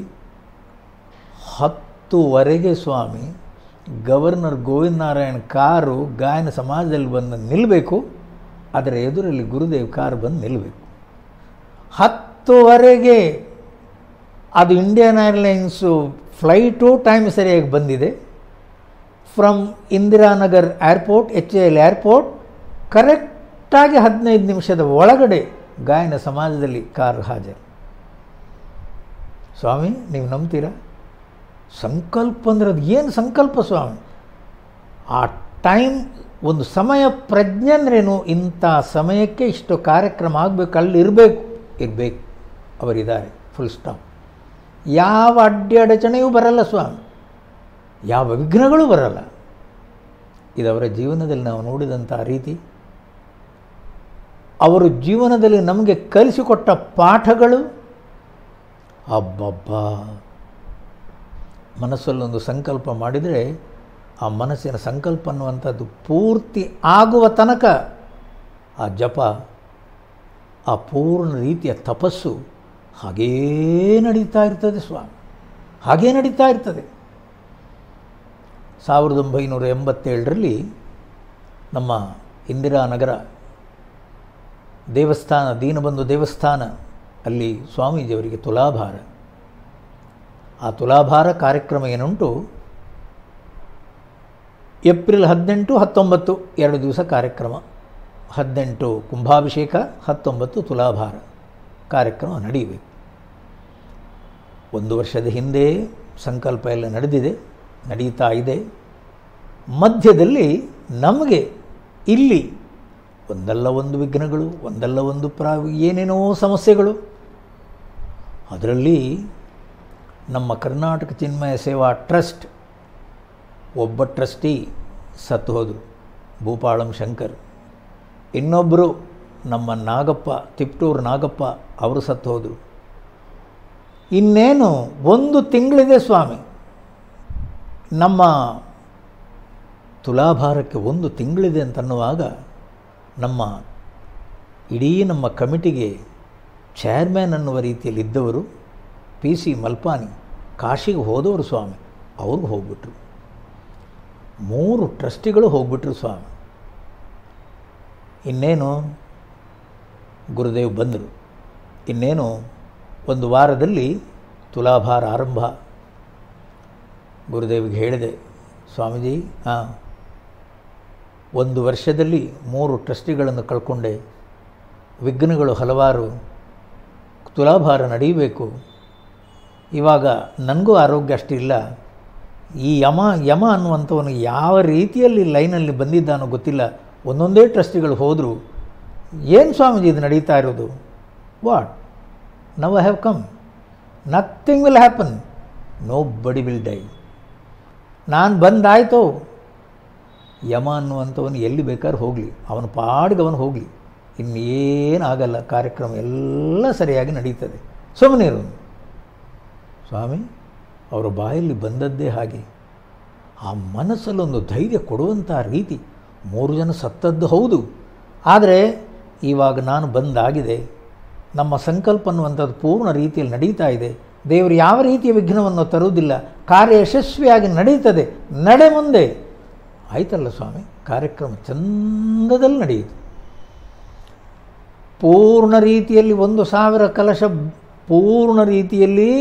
10:00ವರೆಗೆ ಸ್ವಾಮಿ ಗವರ್ನರ್ ಗೋವಿಂದ ನಾರಾಯಣ್ ಕಾರು ಗಾಯನ ಸಮಾಜದಲ್ಲಿ ಬಂದು ನಿಲ್ಲಬೇಕು. ಅದರ ಎದುರಲ್ಲಿ ಗುರುದೇವ್ ಕಾರು ಬಂದು ನಿಲ್ಲಬೇಕು. 10:00ವರೆಗೆ ಅದು ಇಂಡಿಯನ್ ಏರ್ಲೈನ್ಸು ಫ್ಲೈಟು ಟೈಮ್ ಸರಿಯಾಗಿ ಬಂದಿದೆ. From Indiranagar airport, HAL airport, ಕರೆಕ್ಟಾಗಿ 15 ನಿಮಿಷದ ಒಳಗಡೆ ಗಾಯನ ಸಮಾಜದಲ್ಲಿ ಕಾರ್ ಹಾಜರು. ಸ್ವಾಮಿ, ನೀವು ನಂಬ್ತೀರಾ? ಸಂಕಲ್ಪ ಅಂದರೆ ಅದು ಏನು ಸಂಕಲ್ಪ ಸ್ವಾಮಿ? ಆ ಟೈಮ್, ಒಂದು ಸಮಯ ಪ್ರಜ್ಞೆ ಅಂದ್ರೇನು? ಇಂಥ ಸಮಯಕ್ಕೆ ಇಷ್ಟು ಕಾರ್ಯಕ್ರಮ ಆಗಬೇಕು, ಅಲ್ಲಿ ಇರಬೇಕು. ಅವರಿದ್ದಾರೆ, ಫುಲ್ ಸ್ಟಾಪ್. ಯಾವ ಅಡ್ಡಚಣೆಯೂ ಬರಲ್ಲ ಸ್ವಾಮಿ, ಯಾವ ವಿಘ್ನಗಳು ಬರಲ್ಲ. ಇದವರ ಜೀವನದಲ್ಲಿ ನಾವು ನೋಡಿದಂಥ ರೀತಿ, ಅವರು ಜೀವನದಲ್ಲಿ ನಮಗೆ ಕಲಿಸಿಕೊಟ್ಟ ಪಾಠಗಳು. ಅಬ್ಬಬ್ಬಾ, ಮನಸ್ಸಲ್ಲೊಂದು ಸಂಕಲ್ಪ ಮಾಡಿದರೆ ಆ ಮನಸ್ಸಿನ ಸಂಕಲ್ಪ ಅನ್ನುವಂಥದ್ದು ಪೂರ್ತಿ ಆಗುವ ತನಕ ಆ ಜಪ, ಆ ಪೂರ್ಣ ರೀತಿಯ ತಪಸ್ಸು ಹಾಗೇ ನಡೀತಾ ಇರ್ತದೆ ಸ್ವಾಮಿ, ಹಾಗೇ ನಡೀತಾ ಇರ್ತದೆ. 1987ರಲ್ಲಿ ನಮ್ಮ ಇಂದಿರಾನಗರ ದೇವಸ್ಥಾನ, ದೀನಬಂಧು ದೇವಸ್ಥಾನ, ಅಲ್ಲಿ ಸ್ವಾಮೀಜಿಯವರಿಗೆ ತುಲಾಭಾರ. ಆ ತುಲಾಭಾರ ಕಾರ್ಯಕ್ರಮ ಏನುಂಟು, ಏಪ್ರಿಲ್ 18, 19 2 ದಿವಸ ಕಾರ್ಯಕ್ರಮ. 18 ಕುಂಭಾಭಿಷೇಕ, 19 ತುಲಾಭಾರ ಕಾರ್ಯಕ್ರಮ ನಡೆಯಬೇಕು. 1 ವರ್ಷದ ಹಿಂದೆ ಸಂಕಲ್ಪ ಎಲ್ಲ ನಡೆದಿದೆ, ನಡೀತಾ ಇದೆ. ಮಧ್ಯದಲ್ಲಿ ನಮಗೆ ಇಲ್ಲಿ ಒಂದಲ್ಲ ಒಂದು ವಿಘ್ನಗಳು, ಒಂದಲ್ಲ ಒಂದು ಏನೇನೋ ಸಮಸ್ಯೆಗಳು. ಅದರಲ್ಲಿ ನಮ್ಮ ಕರ್ನಾಟಕ ಚಿನ್ಮಯ ಸೇವಾ ಟ್ರಸ್ಟ್ ಒಬ್ಬ ಟ್ರಸ್ಟಿ ಸತ್ತು ಹೋದರು, ಭೂಪಾಳಂ ಶಂಕರ್. ಇನ್ನೊಬ್ಬರು ನಮ್ಮ ನಾಗಪ್ಪ, ತಿಪ್ಟೂರು ನಾಗಪ್ಪ, ಅವರು ಸತ್ತು ಹೋದರು. ಇನ್ನೇನು 1 ತಿಂಗಳಿದೆ ಸ್ವಾಮಿ, ನಮ್ಮ ತುಲಾಭಾರಕ್ಕೆ 1 ತಿಂಗಳಿದೆ ಅಂತನ್ನುವಾಗ ಇಡೀ ನಮ್ಮ ಕಮಿಟಿಗೆ ಚೇರ್ಮ್ಯಾನ್ ಅನ್ನುವ ರೀತಿಯಲ್ಲಿ ಇದ್ದವರು PC ಮಲ್ಪಾನಿ ಕಾಶಿಗೆ ಹೋದವರು ಸ್ವಾಮಿ, ಅವ್ರಿಗೆ ಹೋಗ್ಬಿಟ್ರು. 3 ಟ್ರಸ್ಟಿಗಳು ಹೋಗ್ಬಿಟ್ರು ಸ್ವಾಮಿ. ಇನ್ನೇನು ಗುರುದೇವ್ ಬಂದರು. ಇನ್ನೇನು 1 ವಾರದಲ್ಲಿ ತುಲಾಭಾರ ಆರಂಭ. ಗುರುದೇವಿಗೆ ಹೇಳಿದೆ, ಸ್ವಾಮೀಜಿ 1 ವರ್ಷದಲ್ಲಿ 3 ಟ್ರಸ್ಟಿಗಳನ್ನು ಕಳ್ಕೊಂಡೆ, ವಿಘ್ನಗಳು ಹಲವಾರು, ತುಲಾಭಾರ ನಡೆಯಬೇಕು. ಇವಾಗ ನನಗೂ ಆರೋಗ್ಯ ಅಷ್ಟಿಲ್ಲ. ಈ ಯಮ ಅನ್ನುವಂಥವನು ಯಾವ ರೀತಿಯಲ್ಲಿ ಲೈನಲ್ಲಿ ಬಂದಿದ್ದಾನೋ ಗೊತ್ತಿಲ್ಲ. ಒಂದೊಂದೇ ಟ್ರಸ್ಟಿಗಳು ಹೋದರು. ಏನು ಸ್ವಾಮೀಜಿ ಇದು ನಡೀತಾ ಇರೋದು? What now I have come, nothing will happen, nobody will die. ನಾನು ಬಂದಾಯಿತು. ಯಮ ಅನ್ನುವಂಥವನು ಎಲ್ಲಿ ಬೇಕಾದ್ರೂ ಹೋಗಲಿ, ಅವನ ಪಾಡಿಗೆ ಅವನು ಹೋಗಲಿ, ಇನ್ನೇನಾಗಲ್ಲ, ಕಾರ್ಯಕ್ರಮ ಎಲ್ಲ ಸರಿಯಾಗಿ ನಡೀತದೆ, ಸುಮ್ಮನಿರು. ಸ್ವಾಮಿ ಅವರ ಬಾಯಲ್ಲಿ ಬಂದದ್ದೇ ಹಾಗೆ. ಆ ಮನಸ್ಸಲ್ಲೊಂದು ಧೈರ್ಯ ಕೊಡುವಂಥ ರೀತಿ. 3 ಜನ ಸತ್ತದ್ದು ಹೌದು, ಆದರೆ ಇವಾಗ ನಾನು ಬಂದಾಗಿದೆ, ನಮ್ಮ ಸಂಕಲ್ಪ ಅನ್ನುವಂಥದ್ದು ಪೂರ್ಣ ರೀತಿಯಲ್ಲಿ ನಡೀತಾ ಇದೆ. ದೇವರು ಯಾವ ರೀತಿಯ ವಿಘ್ನವನ್ನು ತರುವುದಿಲ್ಲ, ಕಾರ್ಯ ಯಶಸ್ವಿಯಾಗಿ ನಡೀತದೆ, ನಡೆ ಮುಂದೆ. ಆಯ್ತಲ್ಲ ಸ್ವಾಮಿ, ಕಾರ್ಯಕ್ರಮ ಚಂದದಲ್ಲಿ ನಡೆಯಿತು. ಪೂರ್ಣ ರೀತಿಯಲ್ಲಿ 1,000 ಕಲಶ, ಪೂರ್ಣ ರೀತಿಯಲ್ಲಿ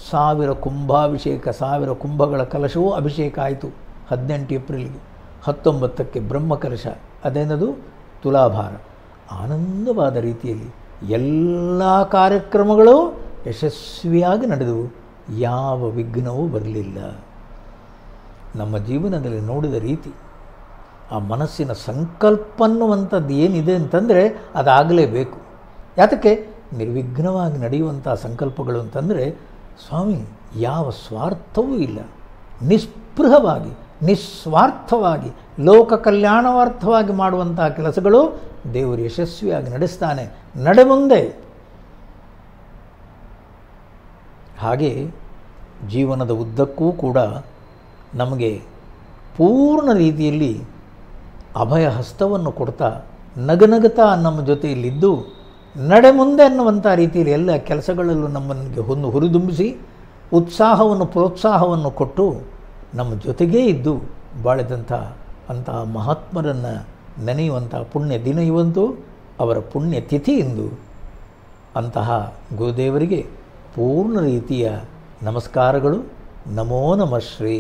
1000 ಕುಂಭಾಭಿಷೇಕ, 1000 ಕುಂಭಗಳ ಕಲಶವೂ ಅಭಿಷೇಕ ಆಯಿತು. 18 ಏಪ್ರಿಲ್ಗೆ. 19ಕ್ಕೆ ಬ್ರಹ್ಮಕಲಶ, ಅದೇನದು ತುಲಾಭಾರ. ಆನಂದವಾದ ರೀತಿಯಲ್ಲಿ ಎಲ್ಲ ಕಾರ್ಯಕ್ರಮಗಳು ಯಶಸ್ವಿಯಾಗಿ ನಡೆದವು, ಯಾವ ವಿಘ್ನವೂ ಬರಲಿಲ್ಲ. ನಮ್ಮ ಜೀವನದಲ್ಲಿ ನೋಡಿದ ರೀತಿ, ಆ ಮನಸ್ಸಿನ ಸಂಕಲ್ಪ ಅನ್ನುವಂಥದ್ದು ಏನಿದೆ ಅಂತಂದರೆ ಅದಾಗಲೇಬೇಕು. ಯಾತಕ್ಕೆ? ನಿರ್ವಿಘ್ನವಾಗಿ ನಡೆಯುವಂಥ ಸಂಕಲ್ಪಗಳು ಅಂತಂದರೆ ಸ್ವಾಮಿ ಯಾವ ಸ್ವಾರ್ಥವೂ ಇಲ್ಲ, ನಿಸ್ಪೃಹವಾಗಿ ನಿಸ್ವಾರ್ಥವಾಗಿ ಲೋಕ ಕಲ್ಯಾಣವಾರ್ಥವಾಗಿ ಮಾಡುವಂಥ ಕೆಲಸಗಳು ದೇವರು ಯಶಸ್ವಿಯಾಗಿ ನಡೆಸ್ತಾನೆ, ನಡೆ ಮುಂದೆ. ಹಾಗೆ ಜೀವನದ ಉದ್ದಕ್ಕೂ ಕೂಡ ನಮಗೆ ಪೂರ್ಣ ರೀತಿಯಲ್ಲಿ ಅಭಯ ಹಸ್ತವನ್ನು ಕೊಡ್ತಾ ನಗನಗುತ್ತಾ ನಮ್ಮ ಜೊತೆಯಲ್ಲಿದ್ದು ನಡೆ ಮುಂದೆ ಅನ್ನುವಂಥ ರೀತಿಯಲ್ಲಿ ಎಲ್ಲ ಕೆಲಸಗಳಲ್ಲೂ ನಮ್ಮನ್ನು ಹುರಿದುಂಬಿಸಿ ಉತ್ಸಾಹವನ್ನು ಪ್ರೋತ್ಸಾಹವನ್ನು ಕೊಟ್ಟು ನಮ್ಮ ಜೊತೆಗೇ ಇದ್ದು ಬಾಳಿದಂಥ ಅಂತಹ ಮಹಾತ್ಮರನ್ನು ನೆನೆಯುವಂಥ ಪುಣ್ಯ ದಿನ ಇವಂತೂ, ಅವರ ಪುಣ್ಯ ತಿಥಿ ಇಂದು. ಅಂತಹ ಗುರುದೇವರಿಗೆ ಪೂರ್ಣ ರೀತಿಯ ನಮಸ್ಕಾರಗಳು. ನಮೋ ನಮಃ ಶ್ರೀ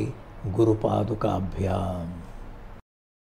ಗುರುಪಾದುಕಾಭ್ಯಾಂ.